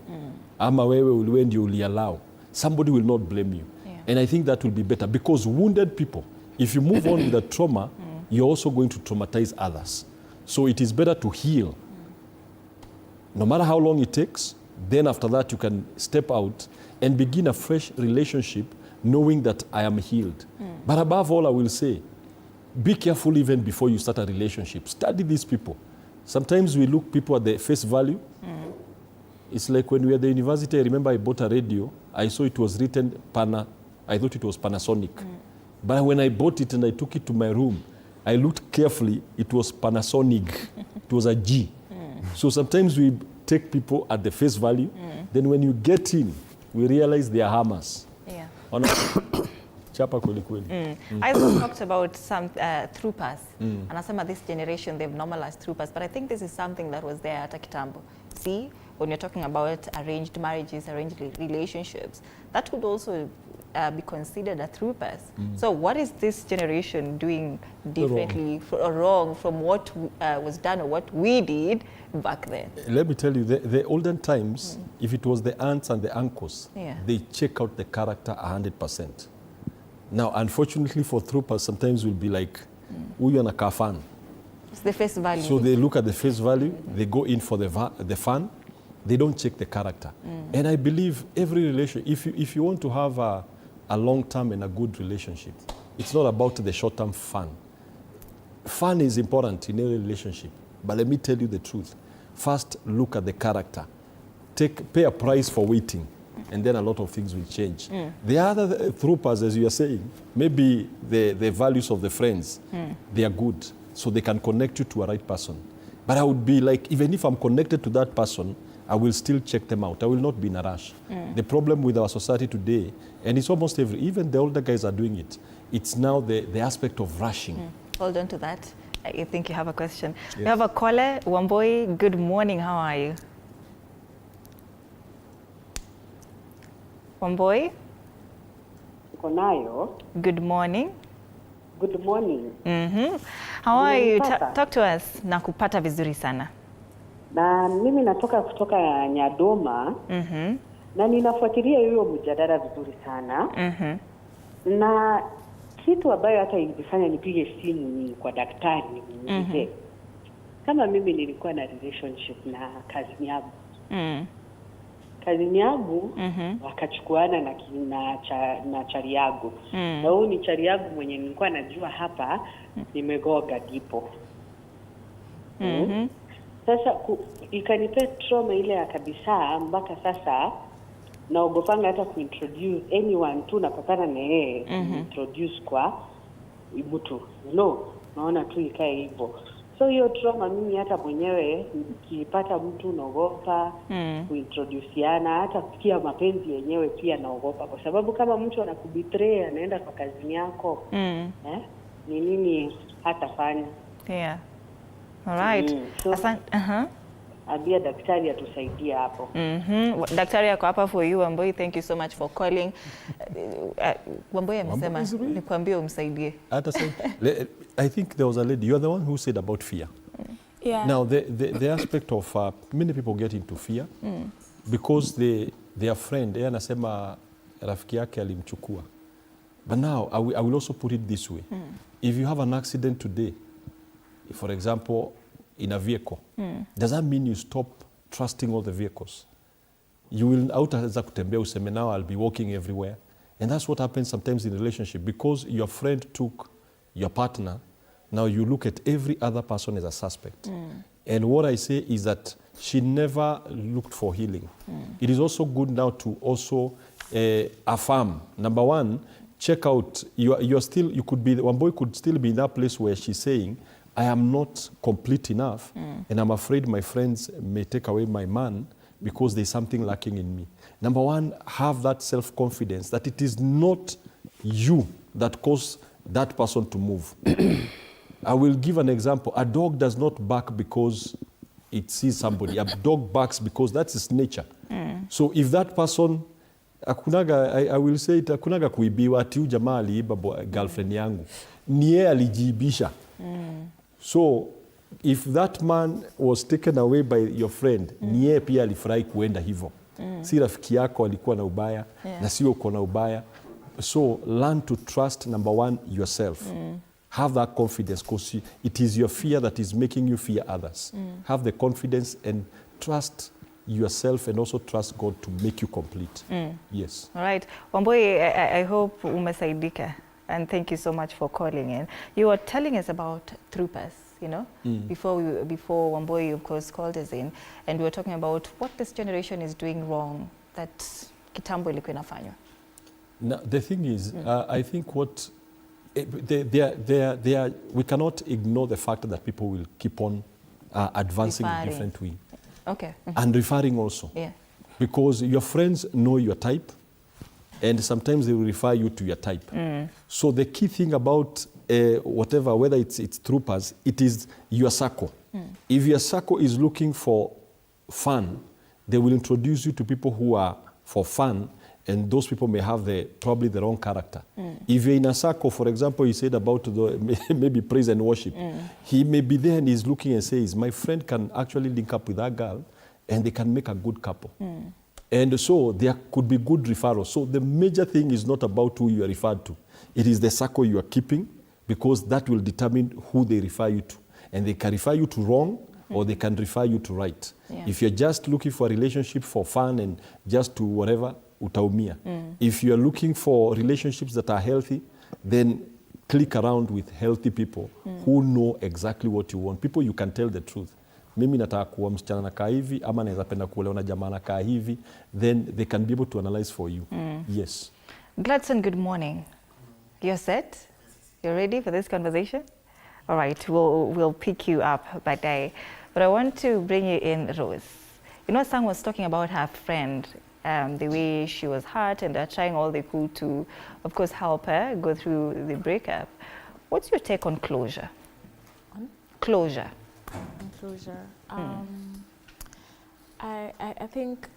Ama wewe ndio uliallow. Somebody will not blame you. And I think that will be better because wounded people, if you move on with the trauma, you're also going to traumatize others. So it is better to heal. No matter how long it takes, then after that you can step out and begin a fresh relationship knowing that I am healed. But above all, I will say, be careful even before you start a relationship. Study these people. Sometimes we look people at the face value. It's like when we were at the university, I remember I bought a radio. I saw it was written I thought it was Panasonic. But when I bought it and I took it to my room, I looked carefully, it was Panasonic. It was a G. So sometimes we take people at the face value. Then when you get in, we realize they are hammers. Yeah. Chapa kweli kweli. I also talked about some troopers. And asema this generation, they've normalized troopers. But I think this is something that was there at Kitambo. See, when you're talking about arranged marriages, arranged relationships, that would also be considered a troopers. So what is this generation doing differently or wrong from what was done or what we did back then? Let me tell you, the olden times, if it was the aunts and the uncles, they check out the character 100%. Now, unfortunately for troopers, sometimes we'll be like, huyu anakaa fun. It's the face value. So they look at the face value, they go in for the fun, they don't check the character. And I believe every relationship, if you want to have a long-term and a good relationship, it's not about the short-term fun. Fun is important in every relationship, but let me tell you the truth. First, look at the character. Pay a price for waiting, and then a lot of things will change. The other troopers, as you are saying, maybe the values of the friends, they are good, so they can connect you to a right person. But I would be like, even if I'm connected to that person, I will still check them out. I will not be in a rush. The problem with our society today, and it's almost even the older guys are doing it, it's now the aspect of rushing. Hold on to that. I think you have a question. Yes. We have a caller. Wamboi, good morning. How are you? Wamboi? Konayo. Good morning. Good morning. How are you? Unanipata? Talk to us. Nakupata vizuri sana. Na mimi natoka kutoka Nyadoma. Na ninafuatilia hiyo mjadala vizuri sana. Na kitu ambayo hata ilifanya nipige simu ni kwa daktari nimuulize. Kama mimi nilikuwa na relationship na cousin yangu. Cousin yangu wakachukuana na chari yangu. Na huyu ni chari yangu mwenye nilikuwa najua hapa nimegoga ndipo. Sasa ikanipea trauma ile ya kabisa mpaka sasa naogopanga hata kuintroduce anyone tu napatana na yeye introduce kwa mtu. Naona tu ikae hivyo. So hiyo trauma mimi hata mwenyewe nikipata mtu naogopa kuintroduceana, hata kufikia mapenzi yenyewe pia naogopa kwa sababu kama mtu anakubetray anaenda kwa kazi yako ni nini hatafanya. Yeah. All right. So, ambia daktari atusaidie hapo. Daktari yako hapa for you, Wamboi. Thank you so much for calling. Wamboi amesema nikwambie umsaidie. I think there was a lady, you are the one who said about fear. Yeah. Now, the aspect of many people get into fear because their friend, anasema rafiki yake alimchukua. But now, I will also put it this way. If you have an accident today, for example, in a vehicle, does that mean you stop trusting all the vehicles? You will hautaweza kutembea useme now I'll be walking everywhere. And that's what happens sometimes in a relationship because your friend took your partner, now you look at every other person as a suspect. And what I say is that she never looked for healing. It is also good now to also affirm. Number one, check out, Wamboi could still be in that place where she's saying, I am not complete enough, and I'm afraid my friends may take away my man because there's something lacking in me. Number one, have that self-confidence that it is not you that caused that person to move. I will give an example. A dog does not bark because it sees somebody. A dog barks because that's its nature. So if that person, I will say it, akunaga kuibiwa ati huyu jamaa aliiba girlfriend yangu. Ni yeye alijiibisha. So if that man was taken away by your friend, ni yeye pia alifurahi kuenda hivyo. Si rafiki yako alikuwa na ubaya, na sio uko na ubaya. So learn to trust, number one, yourself. Have that confidence, because it is your fear that is making you fear others. Have the confidence and trust yourself, and also trust God to make you complete. Yes. All right. Wamboi, I hope umesaidika. And thank you so much for calling in. You were telling us about troopers, you know, before Wamboi, of course, called us in. And we were talking about what this generation is doing wrong, that kitambo ilikuwa inafanywa. Now, the thing is, I think what we cannot ignore the fact that people will keep on advancing in different way. Okay. And referring also. Yeah. Because your friends know your type, and sometimes they will refer you to your type. So the key thing about whatever, whether it's troopers, it is your circle. If your circle is looking for fun, they will introduce you to people who are for fun, and those people may have probably the wrong character. If you're in a circle, for example, you said about maybe praise and worship, he may be there and he's looking and says, my friend can actually link up with that girl and they can make a good couple. And so there could be good referrals. So the major thing is not about who you are referred to. It is the circle you are keeping, because that will determine who they refer you to. And they can refer you to wrong, or they can refer you to right. If you're just looking for a relationship for fun and just to whatever, utaumia. If you're looking for relationships that are healthy, then click around with healthy people who know exactly what you want. People you can tell the truth. Mimi nataka kuwa msichana nakaa hivi, ama naweza penda kuolewa na jamaa nakaa hivi, then they can be able to analyze for you. Yes. Gladson, good morning. You're set? You're ready for this conversation? All right, we'll pick you up by day. But I want to bring you in, Rose. You know, Sang was talking about her friend, the way she was hurt, and they're trying all they could to, of course, help her go through the breakup. What's your take on closure? Closure. Closure. I think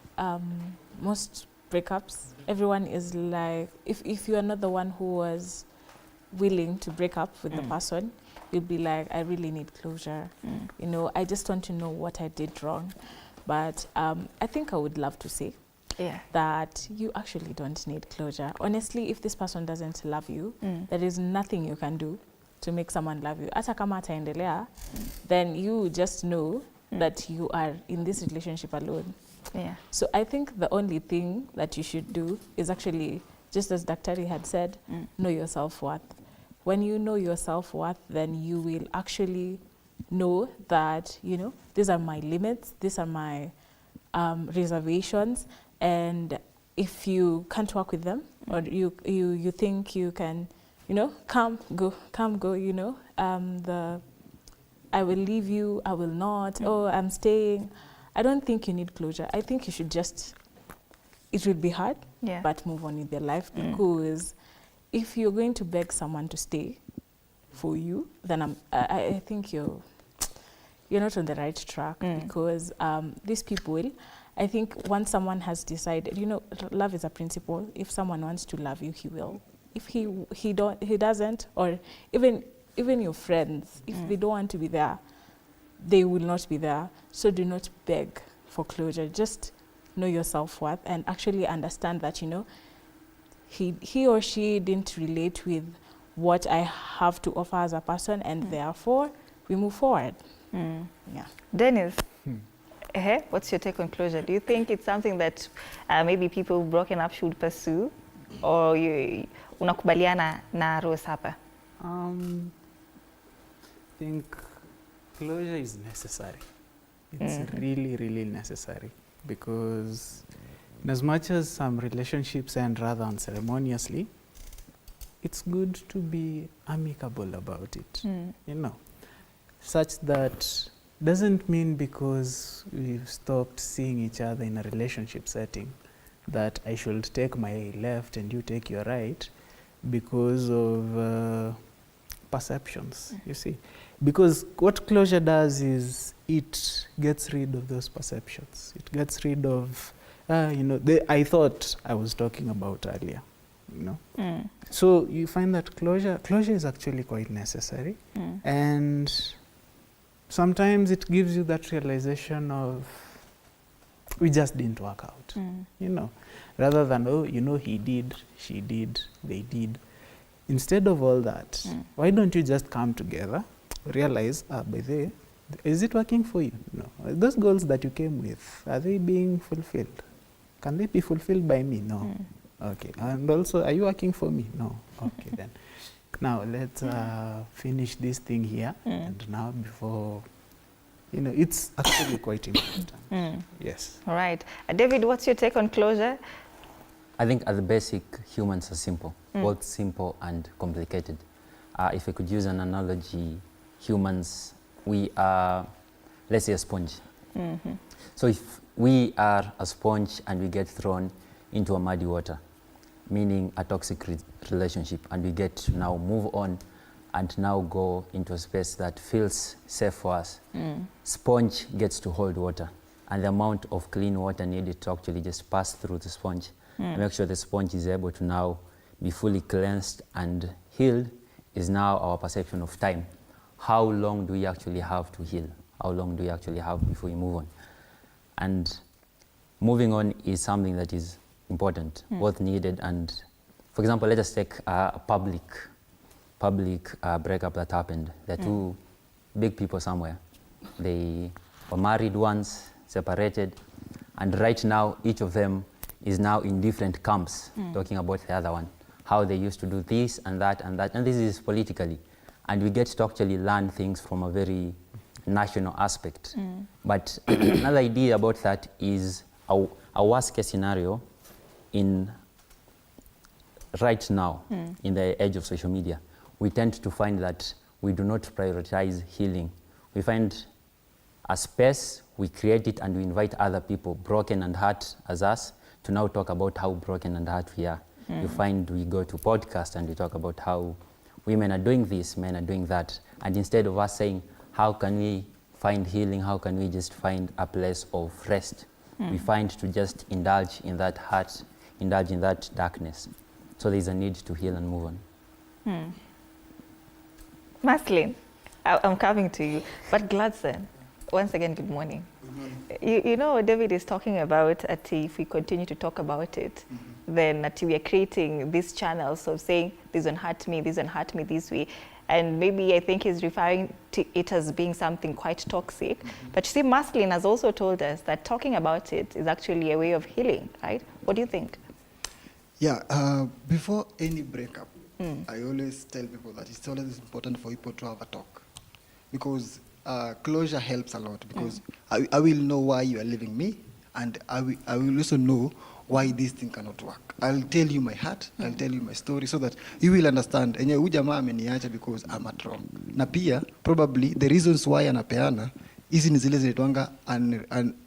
most breakups, everyone is like, if you are not the one who was willing to break up with the person, you'll be like, I really need closure. You know, I just want to know what I did wrong. But I think I would love to say that you actually don't need closure. Honestly, if this person doesn't love you, there is nothing you can do to make someone love you. Ata kama ataendelea, then you just know that you are in this relationship alone. So I think the only thing that you should do is actually, just as Daktari had said, know your self-worth. When you know your self-worth, then you will actually know that, you know, these are my limits, these are my reservations, and if you can't work with them, or you think you can, you know, come, go, you know, I will leave you, I will not, oh, I'm staying. I don't think you need closure. I think you should just, it will be hard, but move on with your life, because if you're going to beg someone to stay for you, then I think you're not on the right track, because these people, I think once someone has decided, you know, love is a principle. If someone wants to love you, he will. If he doesn't, or even your friends, if they don't want to be there, they will not be there. So do not beg for closure. Just know your self-worth and actually understand that, you know, he or she didn't relate with what I have to offer as a person, and therefore we move forward. Dennis, what's your take on closure? Do you think it's something that maybe people broken up should pursue, or unakubaliana na Rose hapa? I think closure is necessary. It's really, really necessary, because in as much as some relationships end rather unceremoniously, it's good to be amicable about it. You know, such that doesn't mean because we've stopped seeing each other in a relationship setting that I should take my left and you take your right because of perceptions, you see. Because what closure does is it gets rid of those perceptions. It gets rid of, I thought I was talking about earlier, So you find that closure is actually quite necessary. And sometimes it gives you that realization of, we just didn't work out, rather than, he did, she did, they did. Instead of all that, why don't you just come together, realize, by the way, is it working for you? No. Those goals that you came with, are they being fulfilled? Can they be fulfilled by me? No. Okay. And also, are you working for me? No. Okay, then. Now, let's finish this thing here. And now, before, it's actually quite important. Yes. All right. David, what's your take on closure? I think at the basic, humans are simple, both simple and complicated. If I could use an analogy, humans, we are, let's say, a sponge. So if we are a sponge and we get thrown into a muddy water, meaning a toxic relationship, and we get to now move on and now go into a space that feels safe for us, sponge gets to hold water, and the amount of clean water needed to actually just pass through the sponge and make sure the sponge is able to now be fully cleansed and healed is now our perception of time. How long do we actually have to heal? How long do we actually have before we move on? And moving on is something that is important, both needed and, for example, let us take a public breakup that happened. There are two big people somewhere. They were married once, separated, and right now each of them is now in different camps, talking about the other one, how they used to do this and that and that, and this is politically. And we get to actually learn things from a very national aspect. But another idea about that is a worst case scenario in right now, in the age of social media. We tend to find that we do not prioritize healing. We find a space, we create it, and we invite other people, broken and hurt as us, to now talk about how broken and hurt we are. You find we go to podcasts and we talk about how women are doing this, men are doing that. And instead of us saying, how can we find healing, how can we just find a place of rest, we find to just indulge in that hurt, indulge in that darkness. So there's a need to heal and move on. Marceline, I'm coming to you, but Gladson, once again, good morning. You know, David is talking about if we continue to talk about it, then we are creating these channels of saying, this one hurt me, this one hurt me this way. And maybe I think he's referring to it as being something quite toxic. But you see, Marceline has also told us that talking about it is actually a way of healing, right? What do you think? Yeah, before any breakup, I always tell people that it's always important for people to have a talk. Because closure helps a lot, because I will know why you are leaving me, and I will also know why this thing cannot work. I'll tell you my heart, I'll tell you my story, so that you will understand, enye huyu jamaa ameniacha because I'm at wrong. Na pia, probably, the reasons why anapeana, hizi ni zile zilitwanga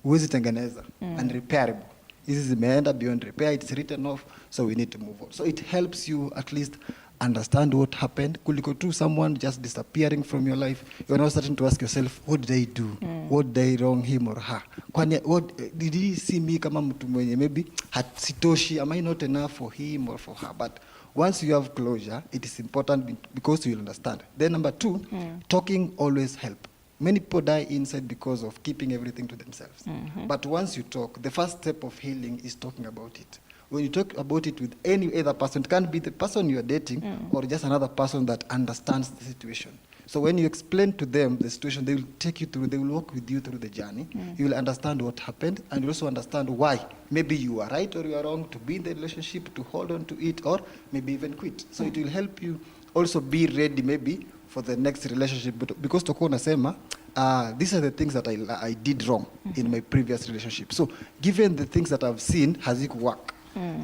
huwezi tengeneza, unrepairable. Hizi zimeenda beyond repair, it's written off, so we need to move on. So it helps you at least understand what happened. Kuliko to someone just disappearing from your life, you're now starting to ask yourself, what did I do? What did I wrong him or her? What did he see me kama mtu mwenye maybe sitoshi? Am I not enough for him or for her? But once you have closure, it is important because you will understand. Then number two, talking always helps. Many people die inside because of keeping everything to themselves. But once you talk, the first step of healing is talking about it. When you talk about it with any other person, it can't be the person you're dating or just another person that understands the situation. So when you explain to them the situation, they will take you through, they will walk with you through the journey. You will understand what happened, and you also understand why. Maybe you are right or you are wrong to be in the relationship, to hold on to it, or maybe even quit. So it will help you also be ready maybe for the next relationship. But because Toko nasema, these are the things that I did wrong in my previous relationship. So given the things that I've seen, has it worked?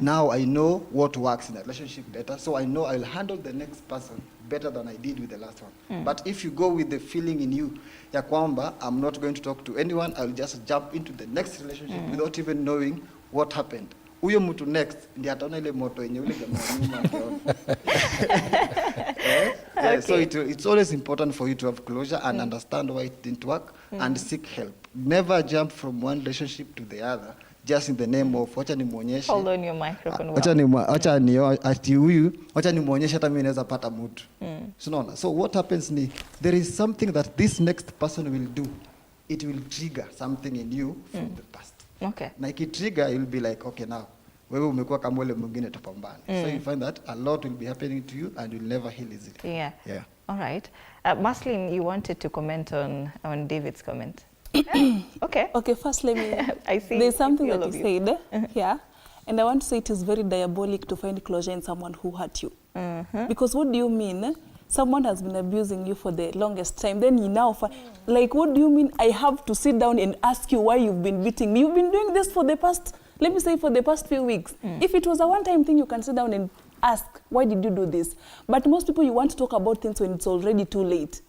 Now I know what works in a relationship better, so I know I'll handle the next person better than I did with the last one. But if you go with the feeling in you, ya kwamba, I'm not going to talk to anyone, I'll just jump into the next relationship without even knowing what happened. Huyo mtu next, ndiye ataona ile moto yenye ule jamaa nyuma akiona. So it's always important for you to have closure and understand why it didn't work and seek help. Never jump from one relationship to the other just in the name of wacha nimuonyeshe. Hold on your microphone. Wacha nimuonyeshe hata mimi naweza pata mtu. So what happens ni there is something that this next person will do. It will trigger something in you from the past. Okay. Na ikitrigger, you'll be like, okay, now wewe umekuwa kama ule mwingine tupambane. So you find that a lot will be happening to you and you'll never heal easily. Yeah. Yeah. All right. Maslin, you wanted to comment on David's comment. Okay. Okay, first let me... I see. There's something that you said here, and I want to say it is very diabolic to find closure in someone who hurt you. Because what do you mean? Someone has been abusing you for the longest time, then you now... Like, what do you mean I have to sit down and ask you why you've been beating me? You've been doing this for the past, let me say, for the past few weeks. If it was a one-time thing, you can sit down and ask, why did you do this? But most people, you want to talk about things when it's already too late.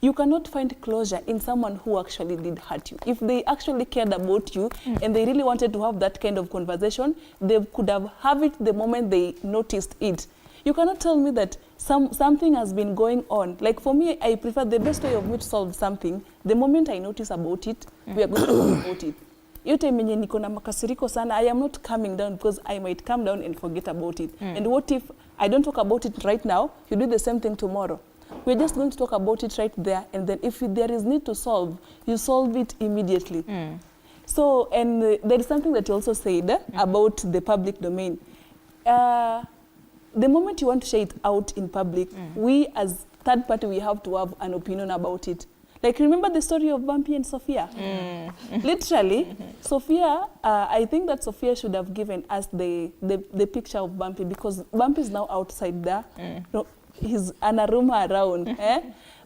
You cannot find closure in someone who actually did hurt you. If they actually cared about you and they really wanted to have that kind of conversation, they could have it the moment they noticed it. You cannot tell me that something has been going on. Like for me, I prefer the best way of me to solve something. The moment I notice about it, we are going to talk about it. Iyo time yenye niko na makasiriko sana, I am not coming down because I might come down and forget about it. And what if I don't talk about it right now, you do the same thing tomorrow? We're just going to talk about it right there, and then if there is need to solve, you solve it immediately. So, and there is something that you also said about the public domain. The moment you want to share it out in public, we as third party, we have to have an opinion about it. Like, remember the story of Bumpy and Sophia? Literally, Sophia, I think that Sophia should have given us the picture of Bumpy, because Bumpy is now outside there. No, he's an aroma around,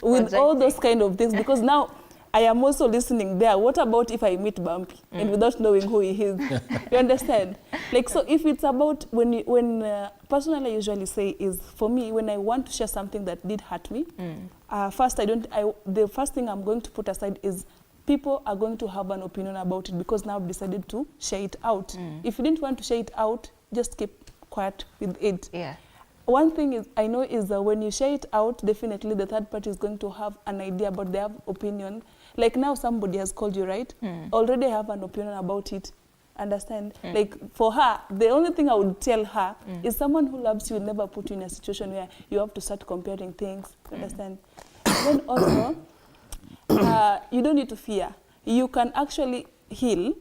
with all those kind of things, because now I am also listening there. What about if I meet Bumpy and without knowing who he is? You understand? Like, so if it's about, personally I usually say is, for me, when I want to share something that did hurt me, the first thing I'm going to put aside is people are going to have an opinion about it, because now I've decided to share it out. If you didn't want to share it out, just keep quiet with it. Yeah. One thing is, I know is that when you share it out, definitely the third party is going to have an idea about their opinion. Like now somebody has called you, right? Already have an opinion about it. Understand? Like for her, the only thing I would tell her is someone who loves you will never put you in a situation where you have to start comparing things. Understand? Then also, you don't need to fear. You can actually heal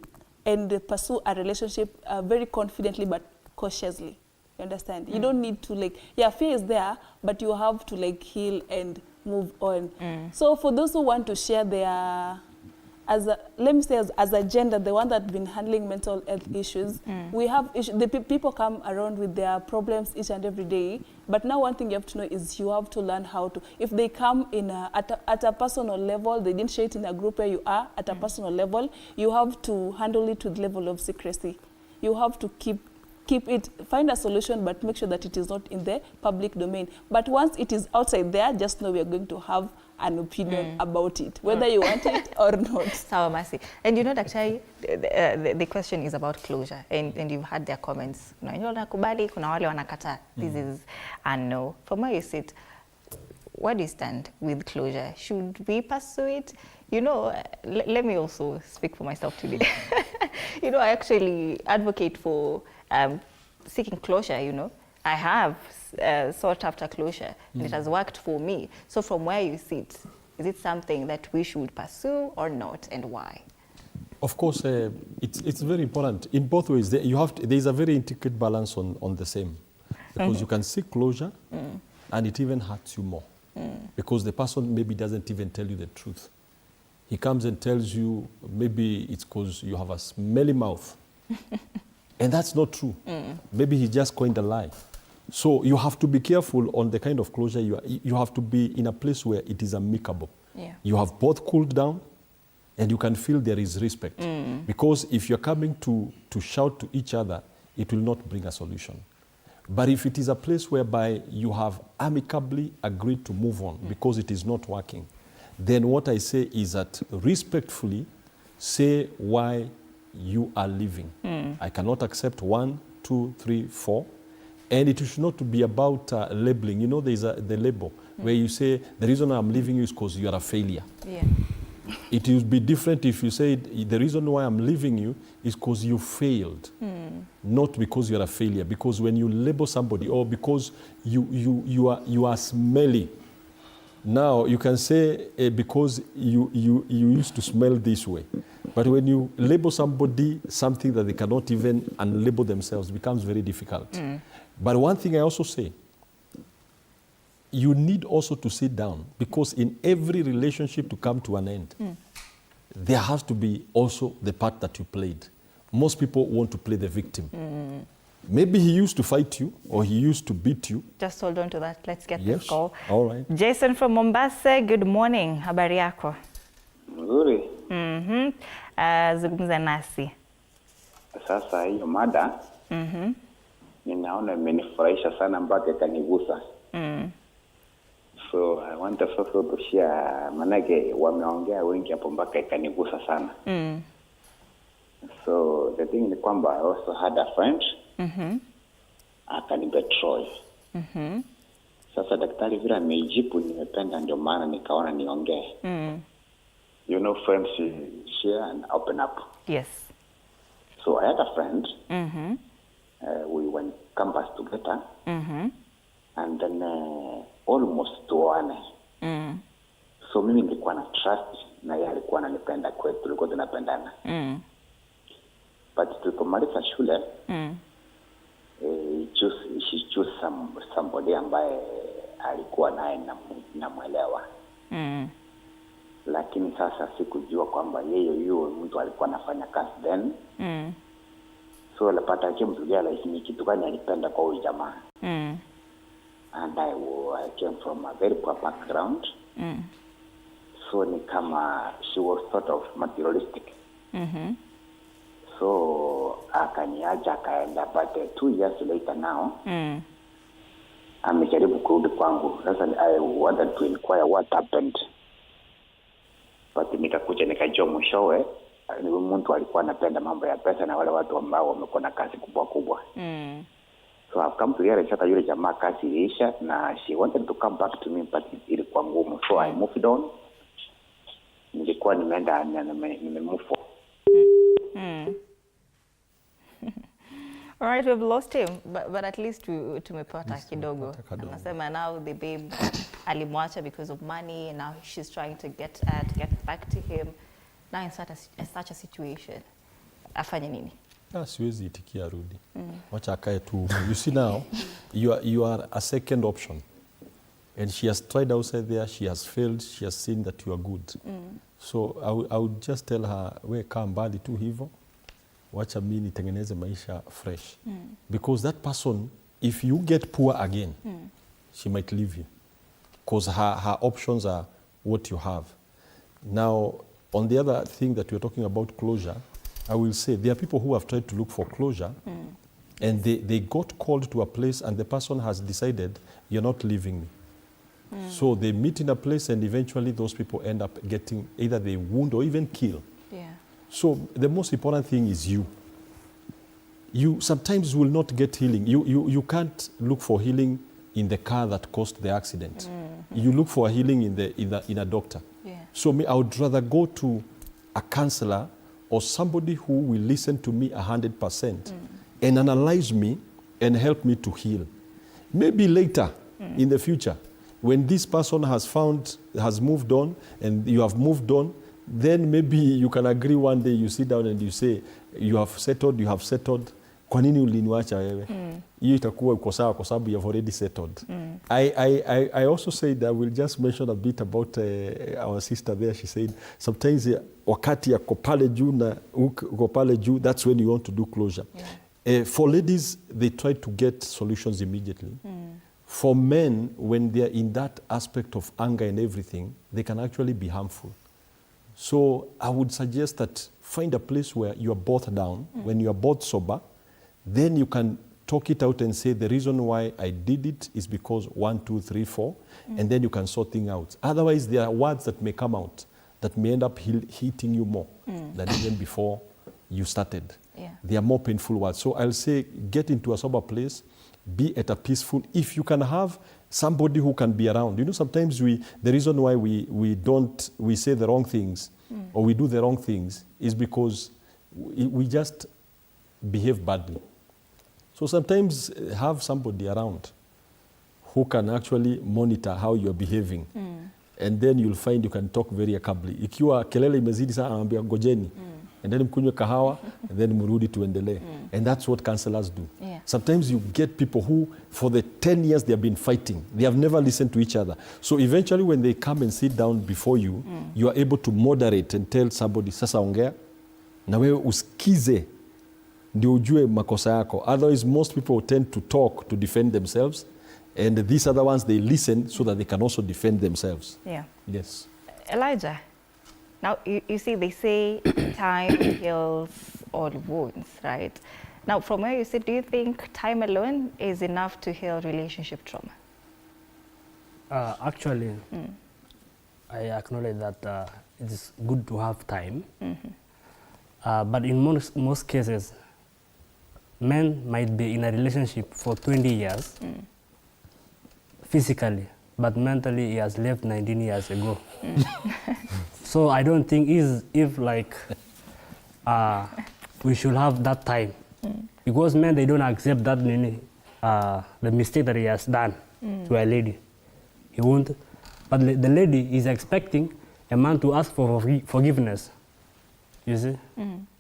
and pursue a relationship very confidently but cautiously. You understand? You don't need to fear is there, but you have to heal and move on. So for those who want to share their, let me say as a gender, the one that's been handling mental health issues, we have people come around with their problems each and every day. But now one thing you have to know is you have to learn how to, if they come in at a personal level, they didn't share it in a group where you are, at a personal level, you have to handle it with the level of secrecy. You have to keep it, find a solution, but make sure that it is not in the public domain. But once it is outside there, just know we are going to have an opinion about it, whether you want it or not. Sawa Masi. And you know, actually, the question is about closure, and you've had their comments. Nakubali, kuna wale wanakata. This is a no. From where you sit, where do you stand with closure? Should we pursue it? You know, let me also speak for myself today. You know, I actually advocate for seeking closure, you know. I have sought after closure, and it has worked for me. So from where you sit, is it something that we should pursue or not, and why? Of course, it's very important. In both ways, there is a very intricate balance on the same. Because you can seek closure, and it even hurts you more. Because the person maybe doesn't even tell you the truth. He comes and tells you, maybe it's because you have a smelly mouth. And that's not true. Maybe he just coined a lie. So you have to be careful on the kind of closure you have to be in a place where it is amicable. Yeah. You have both cooled down, and you can feel there is respect. Because if you're coming to shout to each other, it will not bring a solution. But if it is a place whereby you have amicably agreed to move on because it is not working, then what I say is that respectfully say why you are leaving. I cannot accept 1, 2, 3, 4. And it should not be about labeling. You know, there's the label where you say, the reason I'm leaving you is because you are a failure. Yeah. It would be different if you said, the reason why I'm leaving you is because you failed, not because you're a failure. Because when you label somebody, or because you are smelly, now you can say because you used to smell this way. But when you label somebody something that they cannot even unlabel themselves, it becomes very difficult. But one thing I also say, you need also to sit down, because in every relationship to come to an end, there has to be also the part that you played. Most people want to play the victim. Maybe he used to fight you, or he used to beat you. Just hold on to that. Let's get Yes. this call. All right. Jason from Mombasa, good morning. Habari yako? Mzuri. Zungumza nasi. Sasa hiyo mada ninaona imenifurahisha sana mpaka ikanigusa. So I want also to share, manake wameongea wengi hapo mpaka ikanigusa sana. So the thing ni kwamba I also had a friend akanibetray. Sasa daktari vile amejibu nimependa, ndio maana nikaona niongee. You know, friends share and open up. Yes. So I had a friend. We went campus together. And then almost tuone. So mimi nilikuwa na trust na yeye alikuwa ananipenda kweli, tulikuwa tunapendana. But tulipomaliza shule, she chose somebody ambaye alikuwa naye namuelewa. Lakini sasa sikujua kwamba yeye huyo mtu alikuwa anafanya kazi then. So alipata mtu gani ni kitu gani alipenda kwa huyu jamaa. And I came from a very poor background. So ni kama she was sort of materialistic. So akaniacha akaenda, but 2 years later now, amejaribu kurudi kwangu. Sasa I wanted to inquire what happened. But nikakuja nikajua mwishowe ni mtu alikuwa anapenda mambo ya pesa na wale watu ambao wamekuwa na kazi kubwa. So I've come to realize that yule jamaa kazi iliisha na she wanted to come back to me, but ilikuwa ngumu. So I moved on. Nilikuwa nimeenda nimemove on. All right, we've lost him, but at least tumepata kidogo. Anasema now the babe alimwacha because of money, and now she's trying to get back to him. Now in such a situation, afanye nini? Siwezi itikia rudi. Wacha akae tu. You see now, you are a second option. And she has tried outside there, she has failed, she has seen that you are good. So I would just tell her, we kaa mbali tu hivyo. Wacha mimi nitengeneze maisha fresh. Because that person, if you get poor again, she might leave you. Because her options are what you have. Now, on the other thing that we're talking about, closure, I will say there are people who have tried to look for closure, and they got called to a place and the person has decided, you're not leaving me. So they meet in a place and eventually those people end up getting either they wound or even kill. So the most important thing is you. You sometimes will not get healing. You can't look for healing in the car that caused the accident. You look for healing in a doctor. So I would rather go to a counselor or somebody who will listen to me 100% and analyze me and help me to heal. Maybe later in the future, when this person has moved on and you have moved on, then maybe you can agree one day, you sit down and you say, you have settled, kwa nini uliniacha wewe? Hiyo itakuwa uko sawa kwa sababu you have already settled. I also said, I will just mention a bit about our sister there. She said, sometimes wakati ya kopale juu na kopale juu, that's when you want to do closure. For ladies, they try to get solutions immediately. For men, when they're in that aspect of anger and everything, they can actually be harmful. So I would suggest that find a place where you are both down, when you are both sober, then you can talk it out and say the reason why I did it is because 1, 2, 3, 4, and then you can sort things out. Otherwise, there are words that may come out that may end up hitting you more than even before you started. Yeah. They are more painful words. So I'll say get into a sober place, be at a peaceful, if you can have somebody who can be around. You know, sometimes the reason why we say the wrong things or we do the wrong things is because we just behave badly. So sometimes have somebody around who can actually monitor how you're behaving. And then you'll find you can talk very amicably. Ikiwa kelele imezidi sana, anambia ngojeni. And then mkunywe kahawa, and then murudi tuendelee. And that's what counselors do. Yeah. Sometimes you get people who, for the 10 years they have been fighting, they have never listened to each other. So eventually when they come and sit down before you, you are able to moderate and tell somebody, sasa ongea, na wewe usikize, ndio ujue makosa yako. Otherwise, most people tend to talk to defend themselves, and these other ones, they listen so that they can also defend themselves. Yeah. Yes. Elijah, now you see, they say time heals all wounds, right? Now, from where you sit, do you think time alone is enough to heal relationship trauma? Actually, I acknowledge that it is good to have time. But in most cases, men might be in a relationship for 20 years physically, but mentally he has left 19 years ago. So I don't think if like we should have that time, because men, they don't accept that the mistake that he has done to a lady. He won't. But the lady is expecting a man to ask for forgiveness. You see?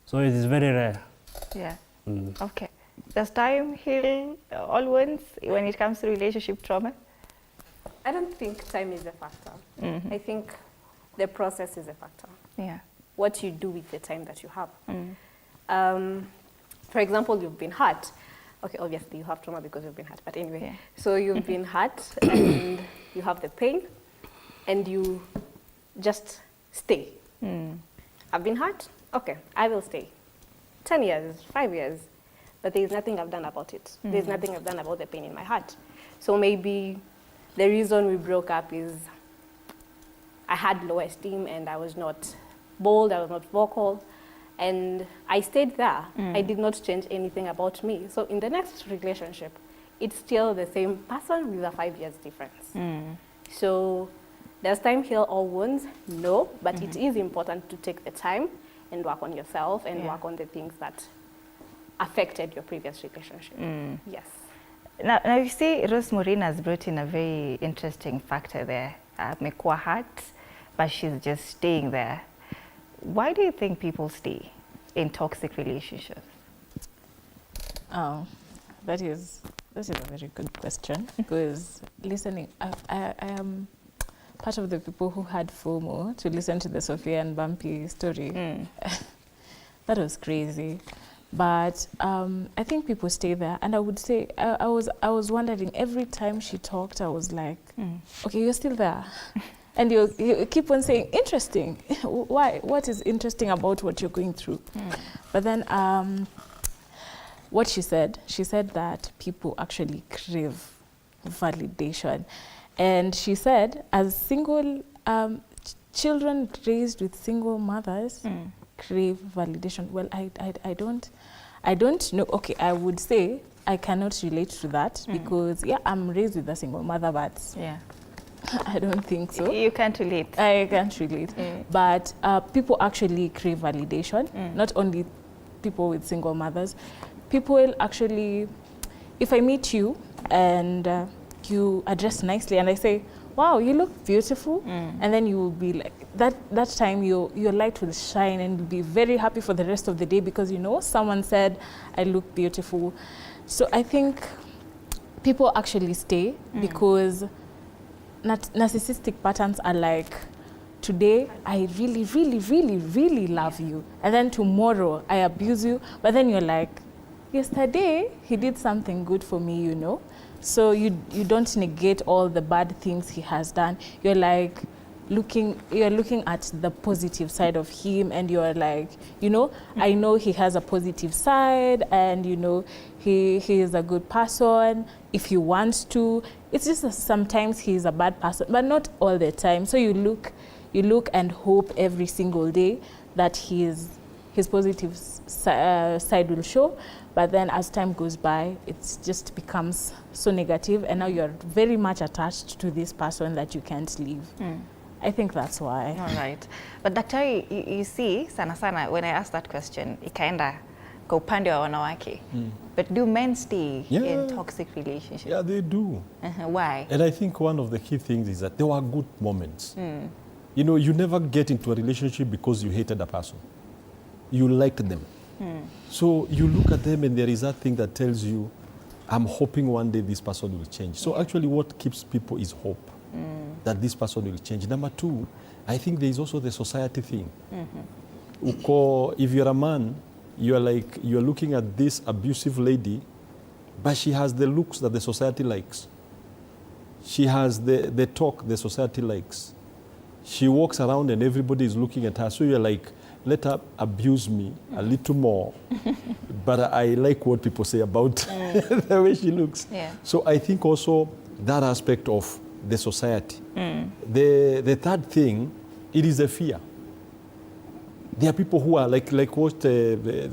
So it is very rare. Yeah. Okay. Does time heal all wounds when it comes to relationship trauma? I don't think time is a factor. I think the process is a factor. Yeah. What you do with the time that you have. For example, you've been hurt. Okay, obviously you have trauma because you've been hurt, but anyway. Yeah. So you've been hurt and you have the pain and you just stay. I've been hurt? Okay, I will stay. 10 years, 5 years, but there's nothing I've done about it. There's nothing I've done about the pain in my heart. So maybe the reason we broke up is I had low esteem and I was not bold, I was not vocal, and I stayed there. I did not change anything about me. So in the next relationship, it's still the same person with a 5 years difference. So does time heal all wounds? No, but it is important to take the time and work on yourself and work on the things that affected your previous relationship. Yes. Now you see, Rose Maureen has brought in a very interesting factor there. Mekwa hurt, but she's just staying there. Why do you think people stay in toxic relationships? Oh, that is a very good question. Because listening, I am part of the people who had FOMO to listen to the Sophia and Bumpy story. That was crazy. But I think people stay there, and I would say I was wondering every time she talked, I was like, okay, you're still there. And you keep on saying, interesting. Why? What is interesting about what you're going through? But then what she said that people actually crave validation. And she said, as single children raised with single mothers crave validation. Well, I don't know. Okay, I would say I cannot relate to that because, yeah, I'm raised with a single mother, but yeah, I don't think so. You can't relate. I can't relate. But people actually crave validation, not only people with single mothers. People actually, if I meet you and you are dressed nicely and I say, wow, you look beautiful, and then you will be like, that time your light will shine and you'll be very happy for the rest of the day because you know someone said I look beautiful. So I think people actually stay because narcissistic patterns are like, today I really, really, really, really love you, and then tomorrow I abuse you, but then you're like, yesterday he did something good for me, you know. So you don't negate all the bad things he has done. You're like, you're looking at the positive side of him, and you're like, you know, I know he has a positive side, and you know, he is a good person if he wants to. It's just that sometimes he's a bad person, but not all the time. So you look and hope every single day that his positive side will show, but then as time goes by, it just becomes so negative, and now you're very much attached to this person that you can't leave. I think that's why. All right. But Daktari, you see, sana when I asked that question, ikaenda kwa upande wa wanawake. But do men stay in toxic relationships? Yeah, they do. Why? And I think one of the key things is that there were good moments. You know, you never get into a relationship because you hated a person. You liked them. So you look at them and there is that thing that tells you, I'm hoping one day this person will change. So actually what keeps people is hope that this person will change. Number two, I think there is also the society thing. If you're a man, you're looking at this abusive lady, but she has the looks that the society likes. She has the talk the society likes. She walks around and everybody is looking at her. So you're like, let her abuse me a little more. But I like what people say about the way she looks. Yeah. So I think also that aspect of the society. The third thing, it is a fear. There are people who are like what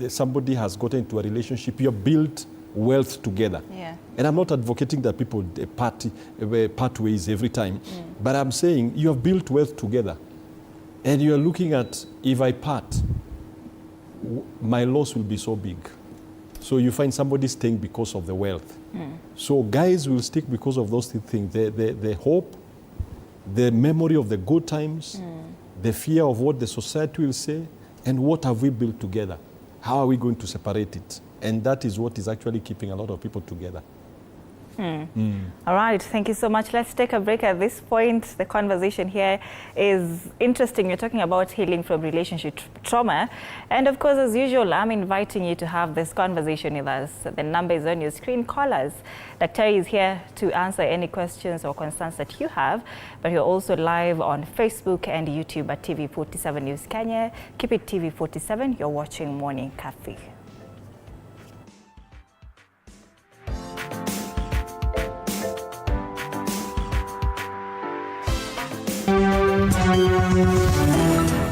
somebody has gotten into a relationship, you have built wealth together. Yeah. And I'm not advocating that people part ways every time, but I'm saying you have built wealth together. And you're looking at, if I part, my loss will be so big. So you find somebody staying because of the wealth. So guys will stick because of those things. The hope, the memory of the good times, the fear of what the society will say, and what have we built together? How are we going to separate it? And that is what is actually keeping a lot of people together. All right, thank you so much. Let's take a break at this point. The conversation here is interesting. We're talking about healing from relationship trauma. And of course, as usual, I'm inviting you to have this conversation with us. The number is on your screen. Call us. Daktari is here to answer any questions or concerns that you have. But you're also live on Facebook and YouTube at TV47 News Kenya. Keep it TV47. You're watching Morning Cafe. Thank you.